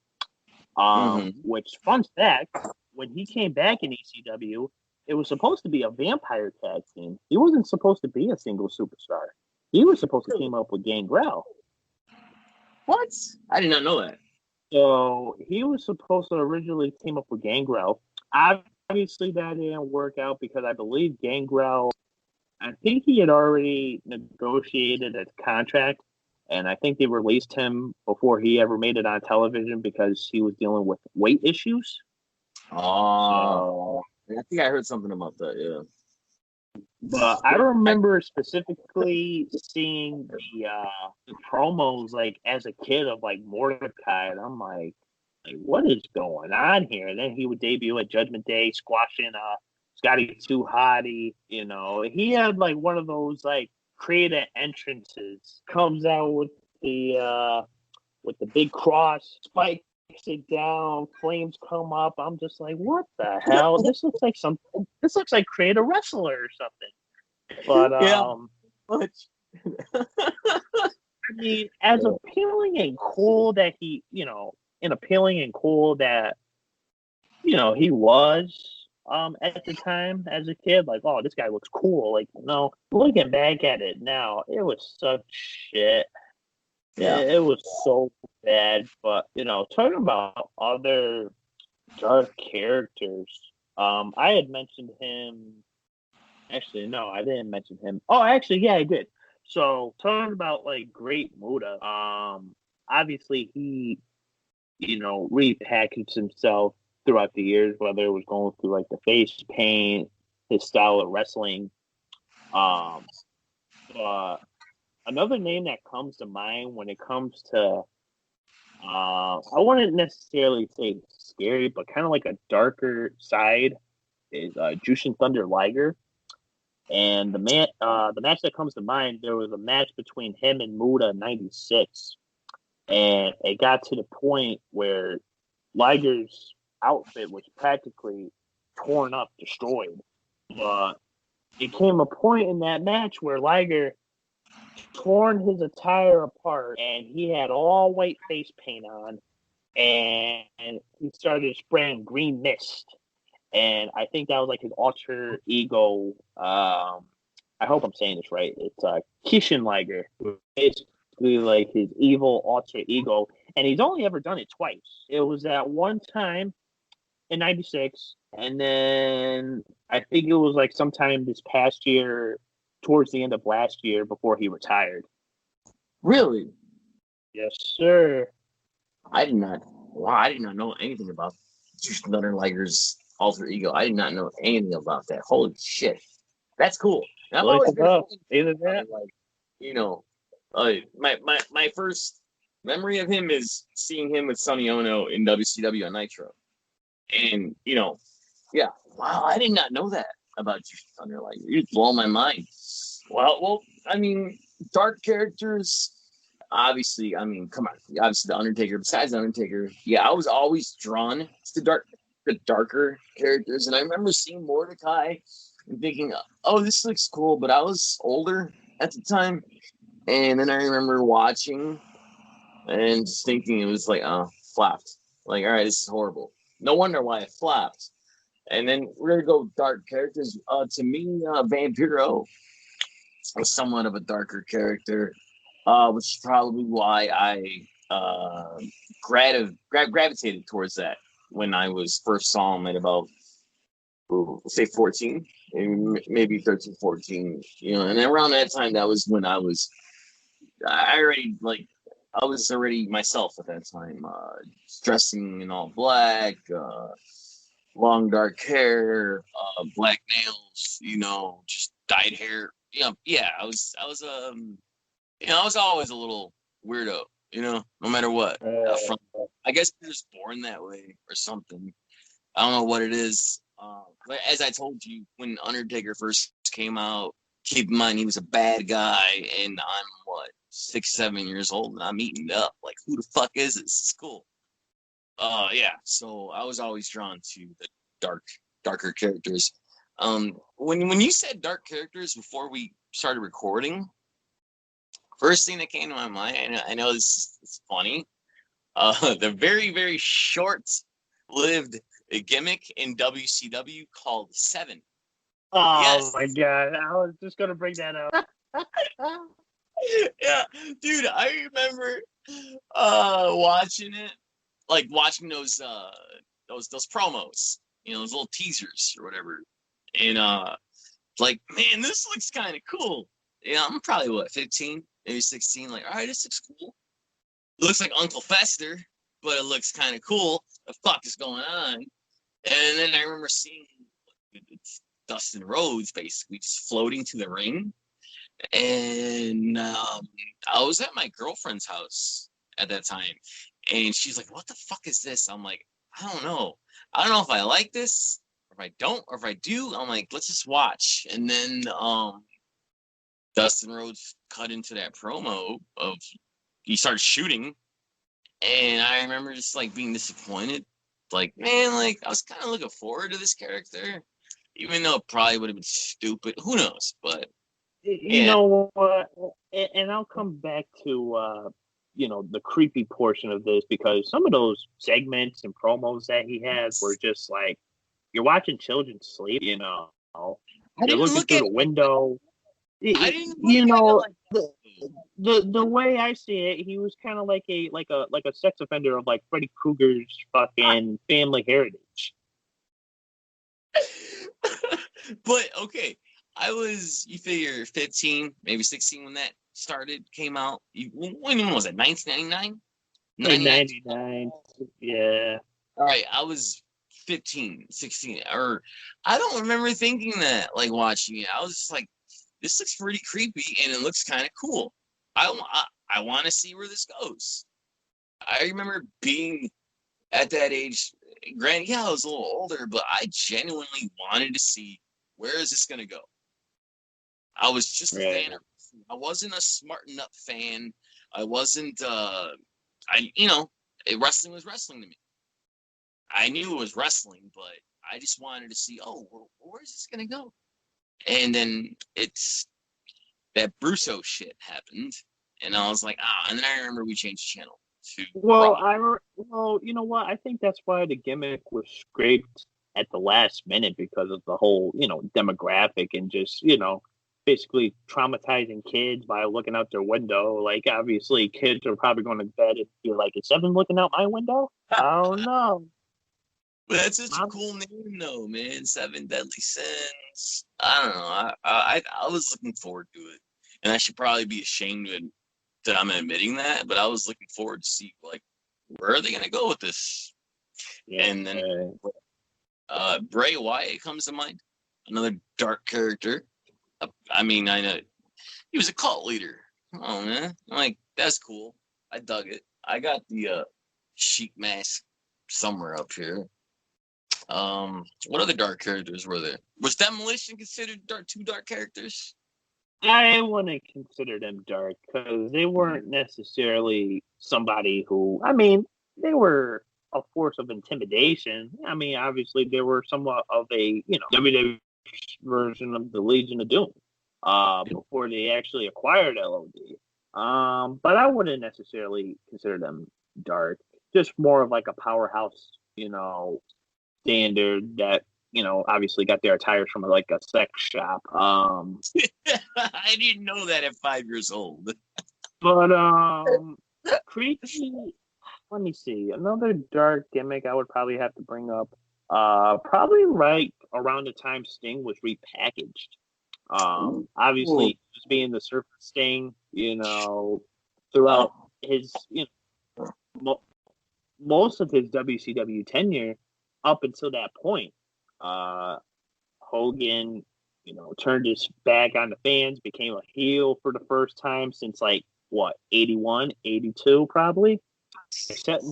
Which, fun fact, when he came back in ECW, it was supposed to be a vampire tag team. He wasn't supposed to be a single superstar. He was supposed to team up with Gangrel. What? I did not know that. So he was supposed to originally team up with Gangrel. Obviously, that didn't work out because I believe Gangrel, I think he had already negotiated a contract, and I think they released him before he ever made it on television because he was dealing with weight issues. Oh, I think I heard something about that, yeah. But I remember specifically seeing the promos like as a kid of like Mordecai, and I'm like, what is going on here? And then he would debut at Judgment Day, squashing Scotty 2 Hottie. You know, he had like one of those like creative entrances. Comes out with the big cross, spikes it down, flames come up. I'm just like, what the hell? This looks like something. This looks like Create a Wrestler or something. But I mean, as appealing and cool that he, you know, and appealing and cool that, you know, he was at the time as a kid, like, oh, this guy looks cool. Like, no, looking back at it now, it was such shit. Yeah, it was so bad. But, you know, talking about other dark characters, I had mentioned him. Actually, no, I didn't mention him. Oh, actually, yeah, I did. So talking about like Great Muda, obviously he, you know, repackaged himself throughout the years, whether it was going through like the face paint, his style of wrestling. But another name that comes to mind when it comes to, I wouldn't necessarily say scary, but kind of like a darker side is Jushin Thunder Liger. And the match that comes to mind, there was a match between him and Muda in '96, and it got to the point where Liger's outfit was practically torn up, destroyed. But it came a point in that match where Liger torn his attire apart, and he had all white face paint on, and he started spraying green mist. And I think that was like his alter ego. I hope I'm saying this right. It's Kishin Liger, basically like his evil alter ego. And he's only ever done it twice. It was at one time in '96, and then I think it was like sometime this past year, towards the end of last year, before he retired. Really? Yes, sir. I did not know anything about Jushin Thunder Liger's alter ego. I did not know anything about that. Holy shit, that's cool. And I've always been either that, like, you know, my first memory of him is seeing him with Sonny Ono in WCW on Nitro, and you know, yeah, wow, I did not know that about Jushin Thunder Liger. You blow my mind. Well, I mean, dark characters. Obviously, I mean, come on. Obviously, the Undertaker. Besides the Undertaker, yeah, I was always drawn to the darker characters, and I remember seeing Mordecai and thinking, "Oh, this looks cool," but I was older at the time, and then I remember watching and just thinking it was like, flopped. Like, all right, this is horrible. No wonder why it flopped. And then we're gonna go dark characters. To me, Vampiro was somewhat of a darker character. Which is probably why I gravitated towards that when I was first saw him at about, say 14, maybe 13, 14, you know, and around that time, that was when I was already myself at that time, dressing in all black, long dark hair, black nails, you know, just dyed hair. Yeah, I was always a little weirdo, you know, no matter what. I guess you're just born that way or something. I don't know what it is. But as I told you, when Undertaker first came out, keep in mind he was a bad guy, and I'm 6, 7 years old, and I'm eating up. Like, who the fuck is this? It's cool. Yeah. So I was always drawn to the darker characters. When you said dark characters before we started recording, first thing that came to my mind, I know this is funny, the very, very short-lived gimmick in WCW called Seven. Oh Yes. my god, I was just gonna bring that up. Yeah, dude, I remember watching it, like watching those promos, those little teasers or whatever, and like, man, this looks kind of cool. Yeah, I'm probably what, 15, maybe 16. Like, all right, this looks cool. It looks like Uncle Fester, but it looks kind of cool. The fuck is going on? And then I remember seeing Dustin Rhodes basically just floating to the ring. And I was at my girlfriend's house at that time. And she's like, what the fuck is this? I'm like, I don't know. I don't know if I like this, or if I don't, or if I do. I'm like, let's just watch. And then Dustin Rhodes cut into that promo of he started shooting. And I remember just like being disappointed. Like, man, like I was kind of looking forward to this character, even though it probably would have been stupid. Who knows? But You know what? And I'll come back to the creepy portion of this, because some of those segments and promos that he has were just like, you're watching children sleep. You're looking through the window. I didn't look at it like the way I see it, he was kind of like a sex offender of like Freddy Krueger's fucking family heritage. But okay, you figure 15, maybe 16 when that came out. When was it? 1999? 99. Yeah. All right, I was 15, 16, or I don't remember thinking that, like watching it. I was just like, this looks pretty creepy and it looks kind of cool. I want to see where this goes. I remember being at that age. Granted, yeah, I was a little older, but I genuinely wanted to see where is this going to go. I was just a fan of wrestling. I wasn't a smarten up fan. I wasn't, wrestling was wrestling to me. I knew it was wrestling, but I just wanted to see, where is this going to go? And then that Brusso shit happened, and I was like, and then I remember we changed channel to Well, you know what? I think that's why the gimmick was scraped at the last minute, because of the whole, demographic and just, basically traumatizing kids by looking out their window. Like, obviously, kids are probably going to bed and be like, is Seven looking out my window? I don't know. But that's such a cool name, though, man. Seven Deadly Sins. I don't know. I was looking forward to it, and I should probably be ashamed that I'm admitting that. But I was looking forward to see, like, where are they going to go with this? Yeah. And then Bray Wyatt comes to mind, another dark character. I mean, I know he was a cult leader. Oh man, I'm like, that's cool. I dug it. I got the sheep mask somewhere up here. What other dark characters were there? Was Demolition considered two dark characters? I wouldn't consider them dark, because they weren't necessarily somebody who, they were a force of intimidation. Obviously they were somewhat of a, WWE version of the Legion of Doom, before they actually acquired LOD. But I wouldn't necessarily consider them dark. Just more of like a powerhouse, standard that, obviously got their attires from like a sex shop. I didn't know that at 5 years old. But creepy. Let me see. Another dark gimmick I would probably have to bring up. Probably right around the time Sting was repackaged. Obviously, just being the Surfer Sting, throughout his, most of his WCW tenure up until that point. Hogan, turned his back on the fans, became a heel for the first time since 81, 82 probably. Except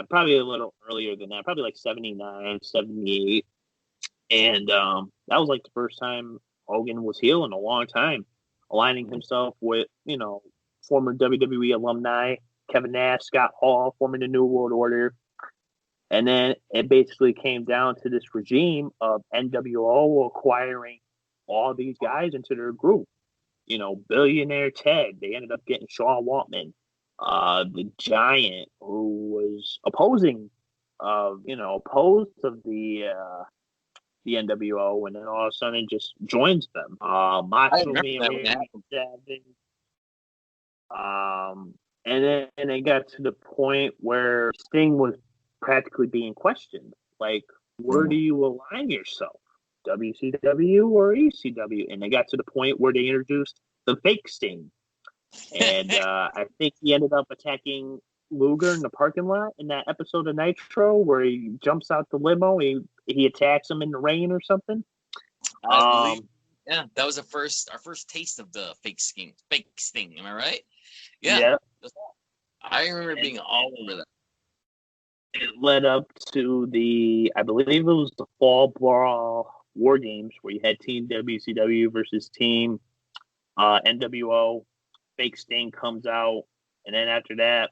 probably a little earlier than that, probably 79, 78. And that was the first time Hogan was heel in a long time, aligning himself with, former WWE alumni, Kevin Nash, Scott Hall, forming the New World Order. And then it basically came down to this regime of NWO acquiring all these guys into their group. You know, Billionaire Ted, they ended up getting Sean Waltman, the Giant, who was opposed of the NWO, and then all of a sudden just joins them. I Macho remember Man that when that Randy happened. Savage. And it got to the point where Sting was practically being questioned. Like, where do you align yourself? WCW or ECW? And they got to the point where they introduced the fake Sting. And I think he ended up attacking Luger in the parking lot in that episode of Nitro where he jumps out the limo. He attacks him in the rain or something. I believe, yeah, that was our first taste of the fake Sting. Am I right? Yeah. I remember being all over that. It led up to I believe it was the Fall Brawl War Games where you had Team WCW versus Team NWO. Fake Sting comes out, and then after that,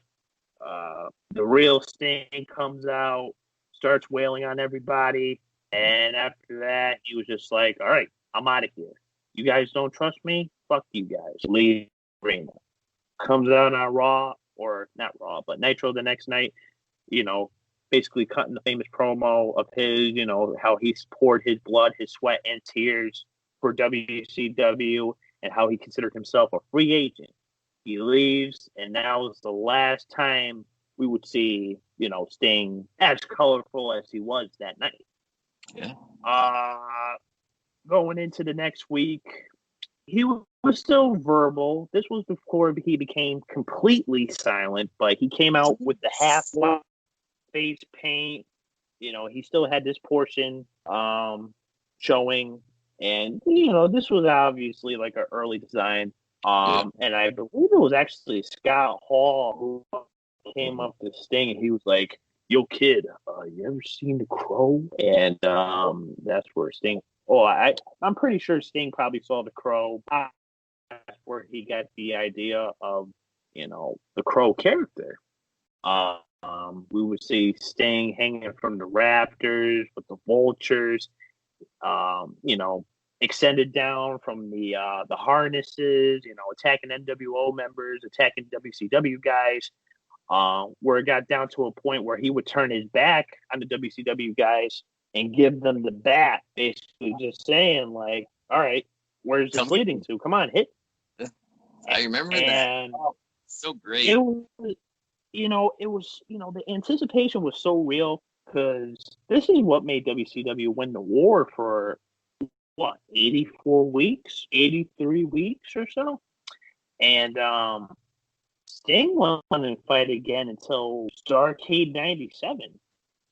the real Sting comes out, starts wailing on everybody, and after that, he was just like, "All right, I'm out of here. You guys don't trust me? Fuck you guys. Leave arena." Comes out on Raw, or not Raw, but Nitro the next night, you know, basically cutting the famous promo of his, you know, how he's poured his blood, his sweat, and tears for WCW, and how he considered himself a free agent. He leaves, and that was the last time we would see, you know, Sting as colorful as he was that night. Yeah. Going into the next week, he was still verbal. This was before he became completely silent, but he came out with the half face paint. You know, he still had this portion showing, and you know, this was obviously like an early design. And I believe it was actually Scott Hall who came up to Sting, and he was like, "Yo, kid, you ever seen The Crow?" And that's where Sting. Oh, I'm pretty sure Sting probably saw The Crow. That's where he got the idea of, you know, the Crow character. We would see Sting hanging from the rafters with the vultures. You know, extended down from the harnesses. You know, attacking NWO members, attacking WCW guys. Where it got down to a point where he would turn his back on the WCW guys and give them the bat, basically just saying like, "All right, where's this leading to? Come on, hit." I remember that. Oh, so great. It was, the anticipation was so real because this is what made WCW win the war for 84 weeks, 83 weeks or so, and Sting wouldn't fight again until Starrcade '97.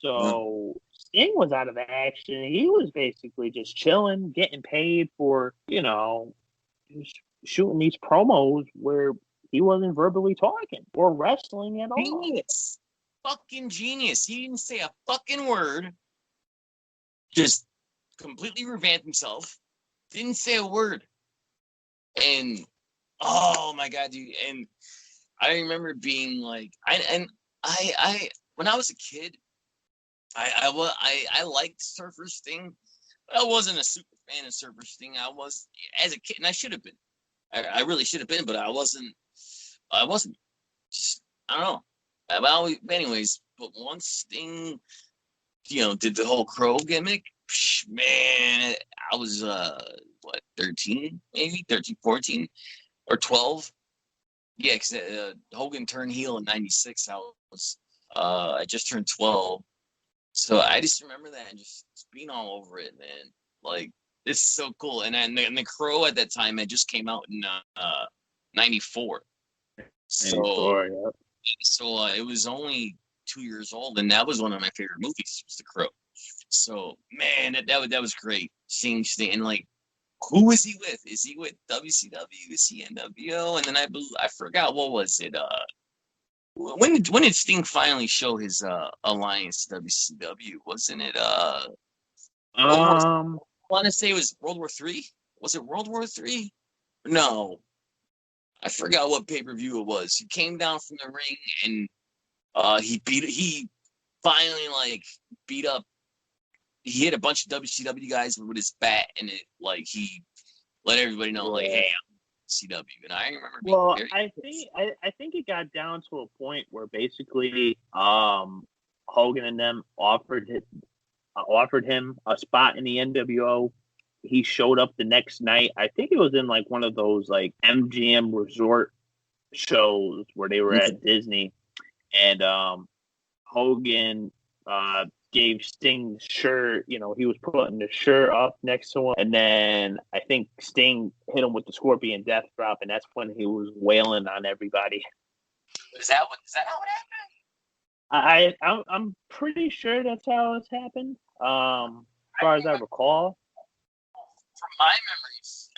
So Sting was out of action. He was basically just chilling, getting paid for, you know, just shooting these promos where he wasn't verbally talking or wrestling at all. Genius. Fucking genius. He didn't say a fucking word. Just completely revamped himself. Didn't say a word. And, oh my God, dude. And I remember being like, when I was a kid, I liked Surfer Sting, but I wasn't a super fan of Surfer Sting. I was as a kid, and I should have been. I really should have been, but I wasn't. Just, I don't know. Anyways, but once Sting, you know, did the whole Crow gimmick, man, I was 13, maybe 13, 14, or 12. Yeah, because Hogan turned heel in '96. I just turned 12, so I just remember that and just being all over it, man. Like, it's so cool. And the Crow at that time had just came out in '94. So it was only 2 years old, and that was one of my favorite movies, was The Crow. So man, that was great seeing Sting. And like, who is he with? Is he with WCW? Is he NWO? And then I forgot, what was it? When did Sting finally show his alliance to WCW? Wasn't it I want to say it was World War III. Was it World War III? No, I forgot what pay-per-view it was. He came down from the ring and he finally like beat up. He hit a bunch of WCW guys with his bat, and it like he let everybody know like, hey, I'm CW. And I remember being I think it got down to a point where basically Hogan and them offered him a spot in the NWO. He showed up the next night. I think it was in like one of those like MGM resort shows where they were at Disney, and Hogan gave Sting the shirt. You know, he was putting the shirt up next to him, and then I think Sting hit him with the Scorpion Death Drop, and that's when he was wailing on everybody. Is that how it happened? I'm pretty sure that's how it's happened. As far as I recall. From my memories,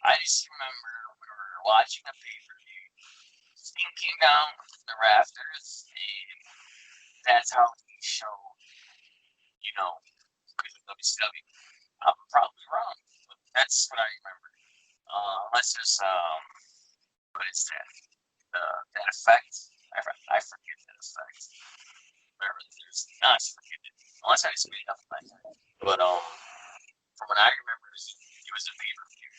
I just remember we were watching a pay-per-view. Sting came down the rafters, and that's how he showed, you know, WCW. I'm probably wrong, but that's what I remember. Unless there's, what is that? That effect? I forget that effect. Whatever it is, not forget it. Unless I just made it up in my head. But, from what I remember, it was a pay-per-view.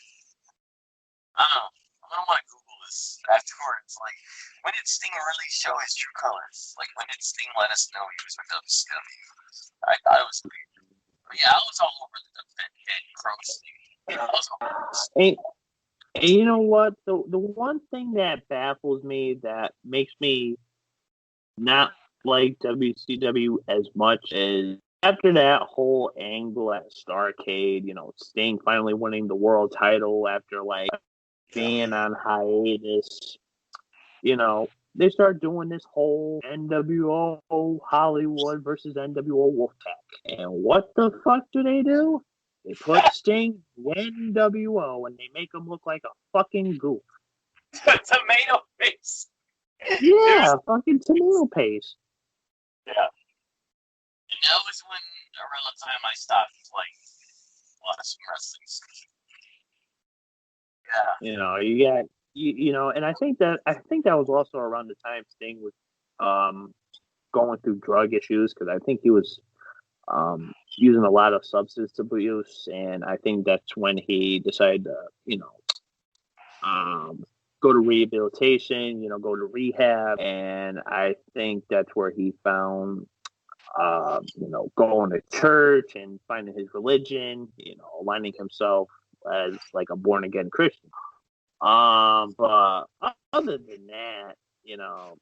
I don't know. I'm gonna want to Google this afterwards. Like, when did Sting really show his true colors? Like, when did Sting let us know he was with WCW? I thought it was a pay-per-view. But yeah, I was all over the dead Crow Sting. I was all over this. And you know what? The one thing that baffles me, that makes me not like WCW as much, is after that whole angle at Starrcade, you know, Sting finally winning the world title after like being on hiatus, you know, they start doing this whole NWO Hollywood versus NWO Wolfpack. And what the fuck do? They put Sting in NWO and they make him look like a fucking goof. Tomato paste. Yeah, fucking tomato paste. Yeah. And that was when, around the time I stopped playing a lot of wrestling. Yeah. You know, you got you know, and I think that was also around the time Sting was going through drug issues, because I think he was using a lot of substance abuse, and I think that's when he decided to, you know, go to rehabilitation, you know, go to rehab, and I think that's where he found, you know, going to church and finding his religion, you know, aligning himself as like a born again Christian. But other than that, you know,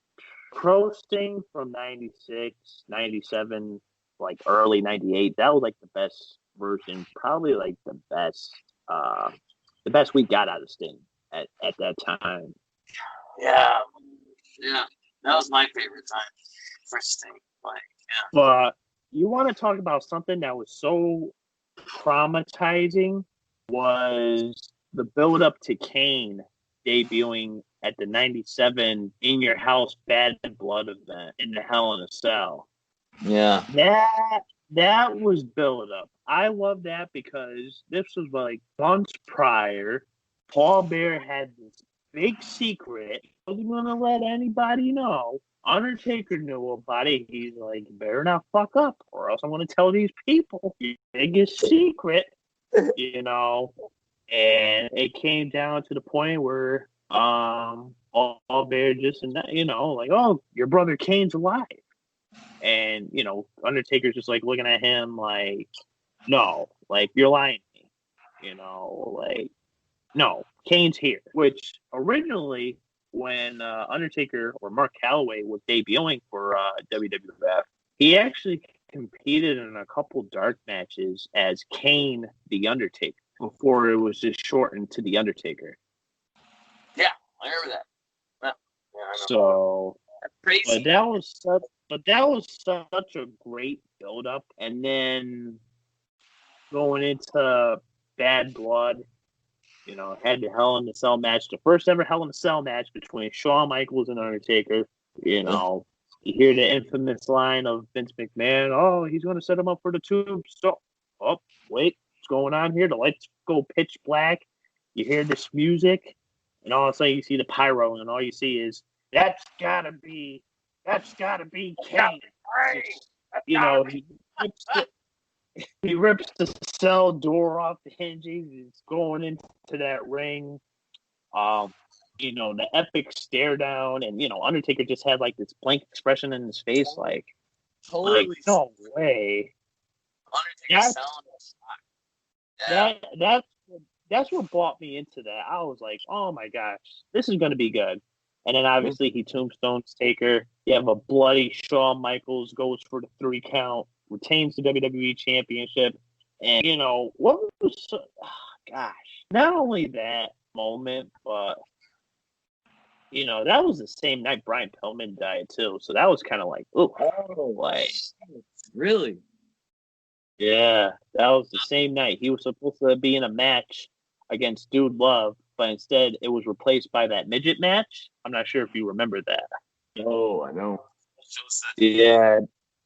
Crow Sting from 96, 97, like early 98, that was like the best version, probably like the best we got out of Sting at that time. Yeah, that was my favorite time for Sting. Like, yeah. But you want to talk about something that was so traumatizing, was the build up to Kane debuting at the 97 In Your House Bad Blood event in the Hell in a Cell. Yeah. That was build up. I love that because this was like months prior. Paul Bear had this big secret. He wasn't going to let anybody know. Undertaker knew about it. He's like, better not fuck up, or else I'm going to tell these people your biggest secret, you know. And it came down to the point where Paul Bear just, you know, like, oh, your brother Kane's alive. And, you know, Undertaker's just like looking at him like, no, like, you're lying to me. You know, like, no, Kane's here. Which originally, when Undertaker or Mark Calloway was debuting for WWF, he actually competed in a couple dark matches as Kane the Undertaker before it was just shortened to the Undertaker. Yeah, I remember that. Yeah, I know. So, crazy. But that was such a great build up, and then going into Bad Blood. You know, had the Hell in a Cell match, the first ever Hell in a Cell match between Shawn Michaels and Undertaker. You know, you hear the infamous line of Vince McMahon, oh, he's going to set him up for the tube. So, oh, wait, what's going on here? The lights go pitch black. You hear this music, and all of a sudden you see the pyro, and all you see is, that's gotta be Kane. he rips the cell door off the hinges. He's going into that ring. The epic stare down, and Undertaker just had like this blank expression in his face, like no way. Undertaker selling That's what brought me into that. I was like, oh my gosh, this is going to be good. And then obviously he tombstones Taker. You have a bloody Shawn Michaels goes for the 3 count, retains the WWE Championship. And, what was, gosh, not only that moment, but, that was the same night Brian Pillman died too. So that was kind of like, really? Yeah, that was the same night. He was supposed to be in a match against Dude Love, but instead it was replaced by that midget match. I'm not sure if you remember that. Oh, I know. Yeah,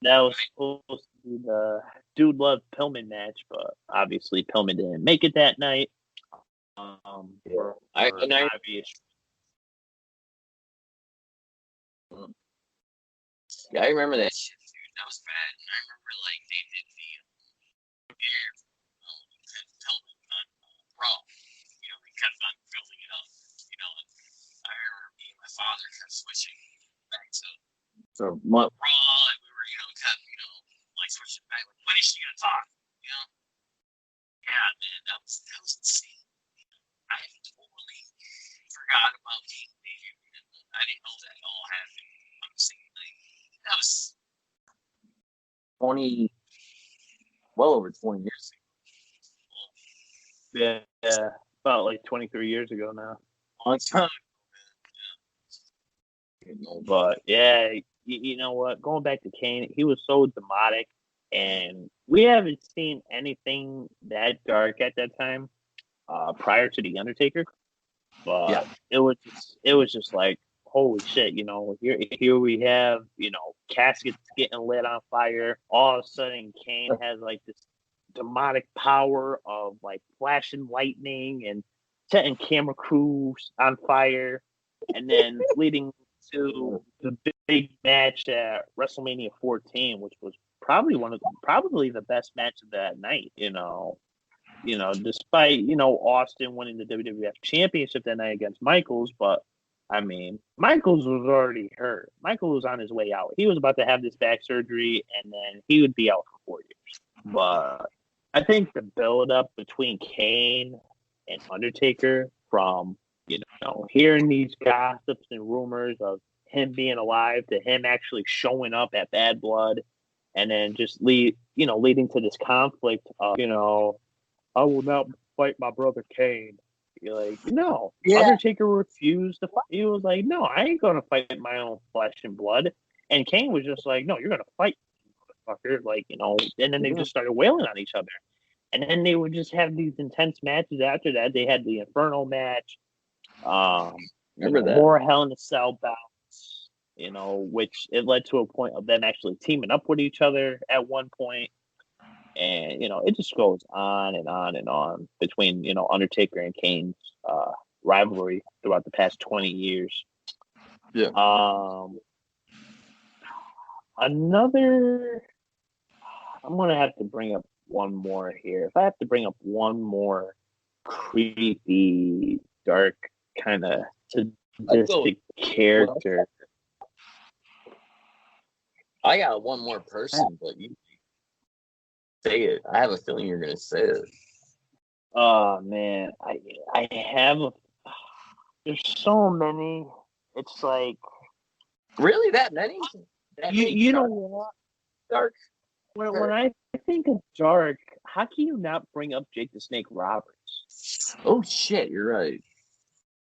that was supposed to be the Dude Love Pillman match, but obviously Pillman didn't make it that night. For obvious. Yeah, I remember that shit, dude. That was bad. And I remember like they did the air Pillman on Raw. They kept on building it up. I remember me and my father kept switching back to Raw, and we were, kept, like switching back. Like, when is she gonna talk? Yeah, man, that was insane. I totally forgot about King David. I didn't know that all happened on the same night. That was well over 20 years ago. Yeah, about like 23 years ago now. Long time. But yeah, you know what? Going back to Kane, he was so dramatic, and we haven't seen anything that dark at that time prior to the Undertaker. But it was just like, holy shit, here we have, caskets getting lit on fire. All of a sudden, Kane has like this demonic power of like flashing lightning and setting camera crews on fire, and then leading to the big match at WrestleMania 14, which was probably the best match of that night. Despite Austin winning the WWF Championship that night against Michaels, but I mean, Michaels was already hurt. Michaels was on his way out. He was about to have this back surgery, and then he would be out for 4 years. But I think the build-up between Kane and Undertaker, from hearing these gossips and rumors of him being alive to him actually showing up at Bad Blood, and then just leading to this conflict of I will not fight my brother Kane. You're like, no. Yeah. Undertaker refused to fight. He was like, no, I ain't gonna fight my own flesh and blood. And Kane was just like, no, you're gonna fight, motherfucker. Like, and then they just started wailing on each other. And then they would just have these intense matches after that. They had the Inferno match. Remember that? More Hell in a Cell bouts, which it led to a point of them actually teaming up with each other at one point. And, it just goes on and on and on between, Undertaker and Kane's rivalry throughout the past 20 years. Yeah. I'm going to have to bring up one more here. If I have to bring up one more creepy, dark, kind of sadistic character. I got one more person, but you say it. I have a feeling you're going to say it. Oh, man. I have there's so many. It's like... Really? That many? You know what? Dark? When I think of dark, how can you not bring up Jake the Snake Roberts? Oh, shit. You're right.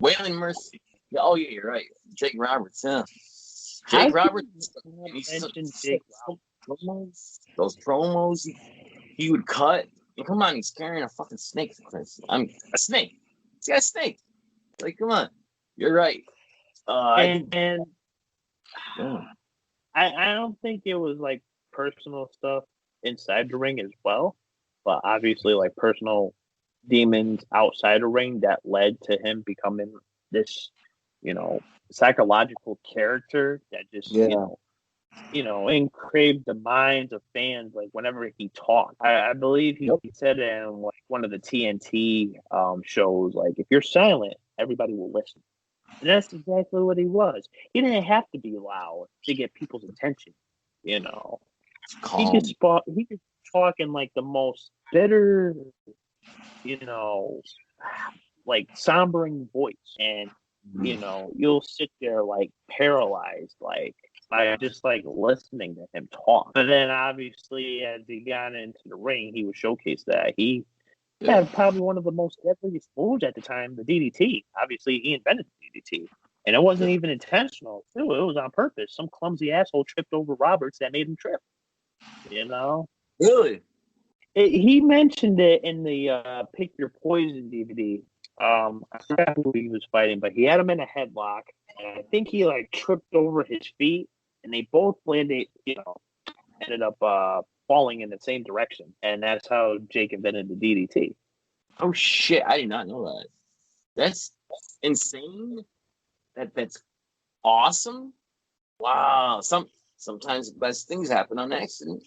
Waylon Mercy. Oh, yeah, you're right. Jake Roberts, yeah. Jake Roberts. Those promos he would cut. And come on, he's carrying a fucking snake. A snake. He's got a snake. Like, come on. You're right. I don't think it was like personal stuff inside the ring as well, but obviously like personal demons outside the ring that led to him becoming this, psychological character that just, engraved the minds of fans. Like whenever he talked, I believe he said it in like one of the TNT shows. Like if you're silent, everybody will listen. And that's exactly what he was. He didn't have to be loud to get people's attention. You know, Calm. He could talk in like the most bitter, you know, like sombering voice, and you'll sit there like paralyzed, like by just like listening to him talk. But then obviously, as he got into the ring, he would showcase that he had probably one of the most deadliest moves at the time, the DDT. Obviously, he invented the DDT. And it wasn't even intentional, too. It was on purpose. Some clumsy asshole tripped over Roberts that made him trip. Really? He mentioned it in the Pick Your Poison DVD. I forgot who he was fighting, but he had him in a headlock. And I think he like tripped over his feet, and they both landed, ended up falling in the same direction. And that's how Jake invented the DDT. Oh, shit. I did not know that. That's insane. That's awesome. Wow. Sometimes the best things happen on accident.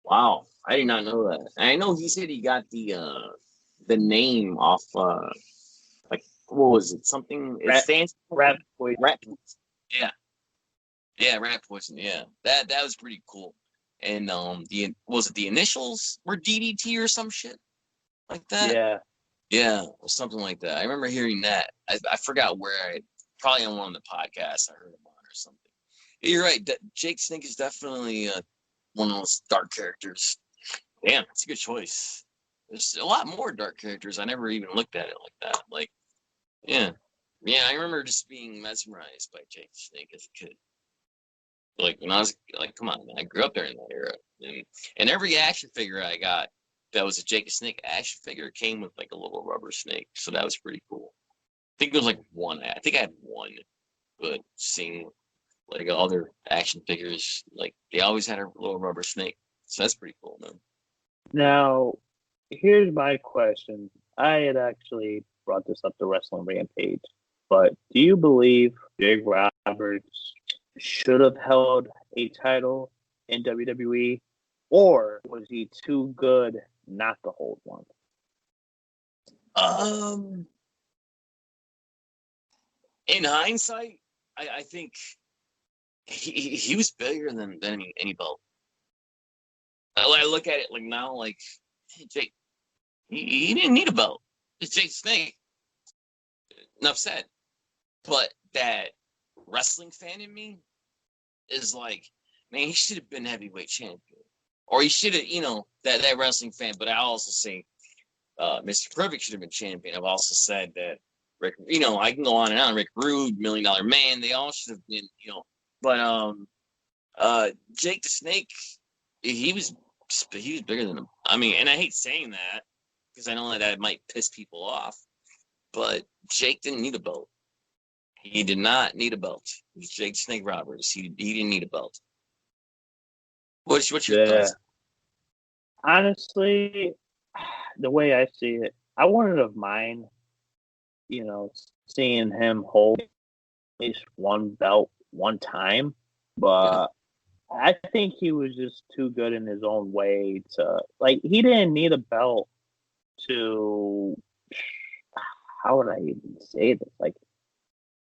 Wow. I did not know that. And I know he said he got the name off like what was it? Something it stands for rat poison. Yeah. Yeah, rat poison. Yeah. That was pretty cool. And was it the initials were DDT or some shit like that? Yeah. Yeah, or something like that. I remember hearing that. I forgot where probably on one of the podcasts I heard him on or something. You're right. Jake Snake is definitely one of those dark characters. Damn, it's a good choice. There's a lot more dark characters. I never even looked at it like that. Like, yeah. I remember just being mesmerized by Jake Snake as a kid. Like when I was like, come on, man, I grew up there in that era, and every action figure I got that was a Jake Snake action figure came with like a little rubber snake, so that was pretty cool. I think there was like one. I think I had one, but seeing like other action figures, like they always had a little rubber snake, so that's pretty cool, man. Now, here's my question. I had actually brought this up to Wrestling Rampage, but do you believe Jake Roberts should have held a title in WWE, or was he too good not to hold one? In hindsight, I think he was bigger than any belt. I look at it like now, like hey, Jake, he didn't need a belt. It's Jake Snake. Enough said. But that wrestling fan in me is like, man, he should have been heavyweight champion, or he should have, that wrestling fan. But I also say, Mr. Perfect should have been champion. I've also said that Rick, I can go on and on. Rick Rude, $1 Million Man, they all should have been, But Jake the Snake, he was bigger than him. I mean, and I hate saying that because I know that might piss people off. But Jake didn't need a belt. He did not need a belt. It was Jake Snake Roberts. He didn't need a belt. What's your thoughts? Honestly, the way I see it, I wouldn't have mind, seeing him hold at least one belt one time, but I think he was just too good in his own way to, like, he didn't need a belt to, how would I even say this? Like,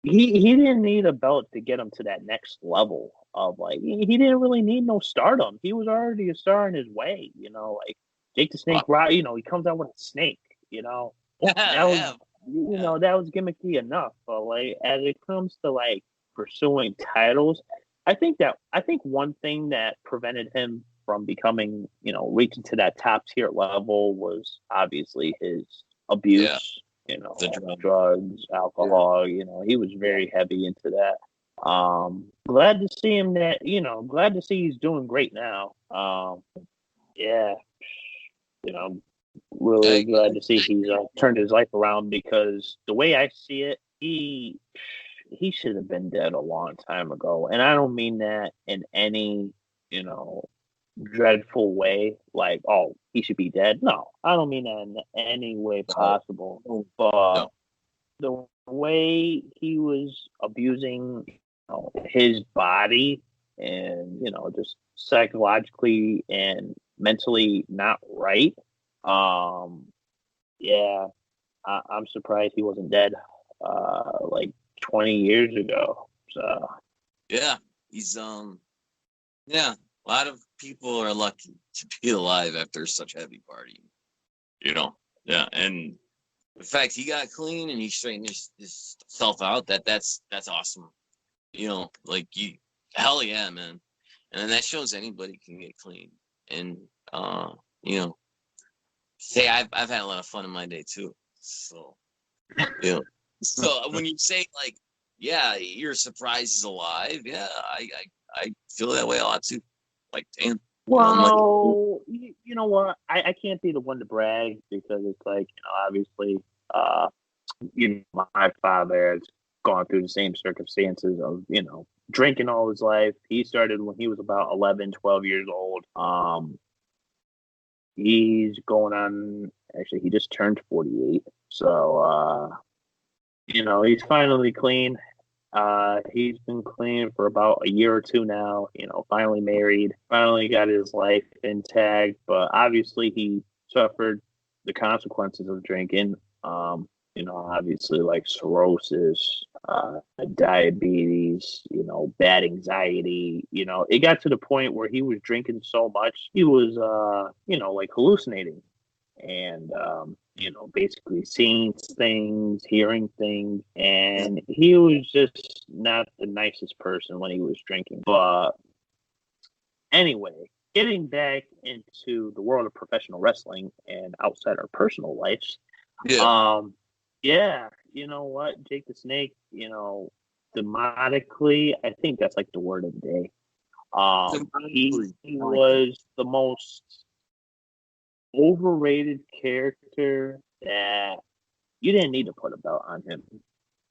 he didn't need a belt to get him to that next level of, like, he didn't really need no stardom. He was already a star in his way, like Jake the Snake, he comes out with a snake, that was, that was gimmicky enough. But like, as it comes to like pursuing titles, I think one thing that prevented him from becoming, reaching to that top tier level was obviously his abuse. The drugs, alcohol. He was very heavy into that. Glad to see him glad to see he's doing great now. Really glad to see he's turned his life around, because the way I see it, he should have been dead a long time ago. And I don't mean that in any, dreadful way, like, oh, he should be dead. No, I don't mean that in any way possible. But the way he was abusing his body and, just psychologically and mentally not right. Yeah, I'm surprised he wasn't dead like 20 years ago. So Yeah, he's yeah. A lot of people are lucky to be alive after such heavy partying. Yeah, and the fact he got clean and he straightened his self out, that's awesome. Like hell yeah, man. And then that shows anybody can get clean. And you know, say I've had a lot of fun in my day too. So so when you say like, yeah, you're surprised he's alive, yeah, I feel that way a lot too. Like, damn. well, you know what? I can't be the one to brag because it's like, obviously, my father has gone through the same circumstances of, drinking all his life. He started when he was about 11, 12 years old. He's going on, actually, he just turned 48. So, he's finally clean. He's been clean for about a year or two now, finally married, finally got his life intact, but obviously he suffered the consequences of drinking. Obviously like cirrhosis, diabetes, bad anxiety, it got to the point where he was drinking so much, he was, like hallucinating and basically seeing things, hearing things, and he was just not the nicest person when he was drinking. But anyway, getting back into the world of professional wrestling and outside our personal lives, yeah, you know what, Jake the Snake, demonically, I think that's like the word of the day. He was the most overrated character that you didn't need to put a belt on him.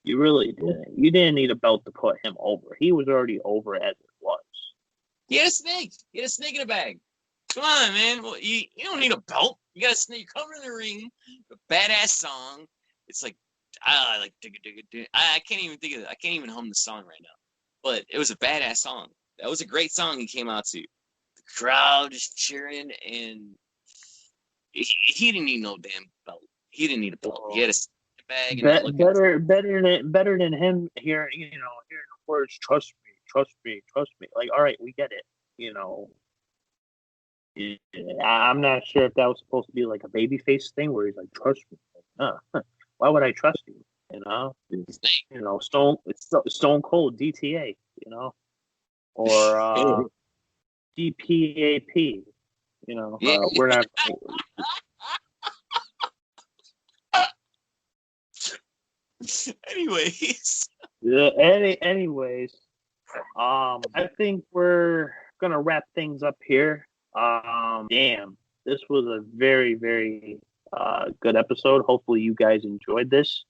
You really didn't. You didn't need a belt to put him over. He was already over as it was. He had a snake. He had a snake in a bag. Come on, man. Well, you don't need a belt. You got a snake. You come in the ring. A badass song. It's like I like dig it. I can't even think of it. I can't even hum the song right now. But it was a badass song. That was a great song he came out to. The crowd is cheering, and he didn't need no damn belt. He didn't need a belt. He had a bag. And better than him hearing the words "trust me." Like, all right, we get it. I'm not sure if that was supposed to be like a babyface thing where he's like, "Trust me." Why would I trust you? Stone Cold DTA. Or DPAP. We're not. Anyways. Yeah, anyways, I think we're gonna wrap things up here. Damn, this was a very, very good episode. Hopefully, you guys enjoyed this.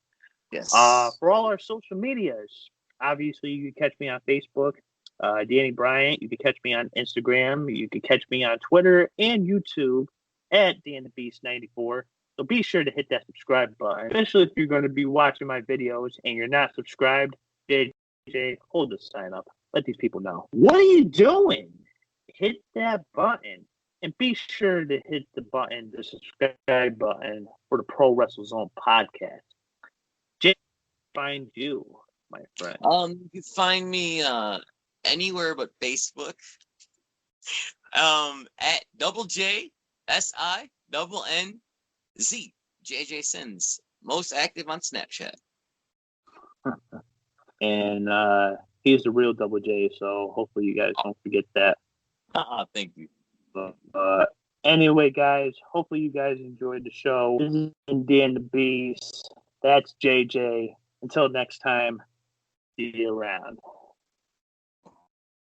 Yes. For all our social medias, obviously, you can catch me on Facebook, Danny Bryant. You can catch me on Instagram. You can catch me on Twitter and YouTube at DanTheBeast94. So be sure to hit that subscribe button, especially if you're going to be watching my videos and you're not subscribed. JJ, hold the sign up. Let these people know. What are you doing? Hit that button. And be sure to hit the subscribe button for the Pro Wrestle Zone podcast. JJ, find you, my friend. You can find me anywhere but Facebook. At JJSINNZ JJ Sins, most active on Snapchat. And he's the real Double J, so hopefully you guys don't forget that. Thank you. Anyway, guys, hopefully you guys enjoyed the show. This is Dan the Beast. That's JJ. Until next time, see you around.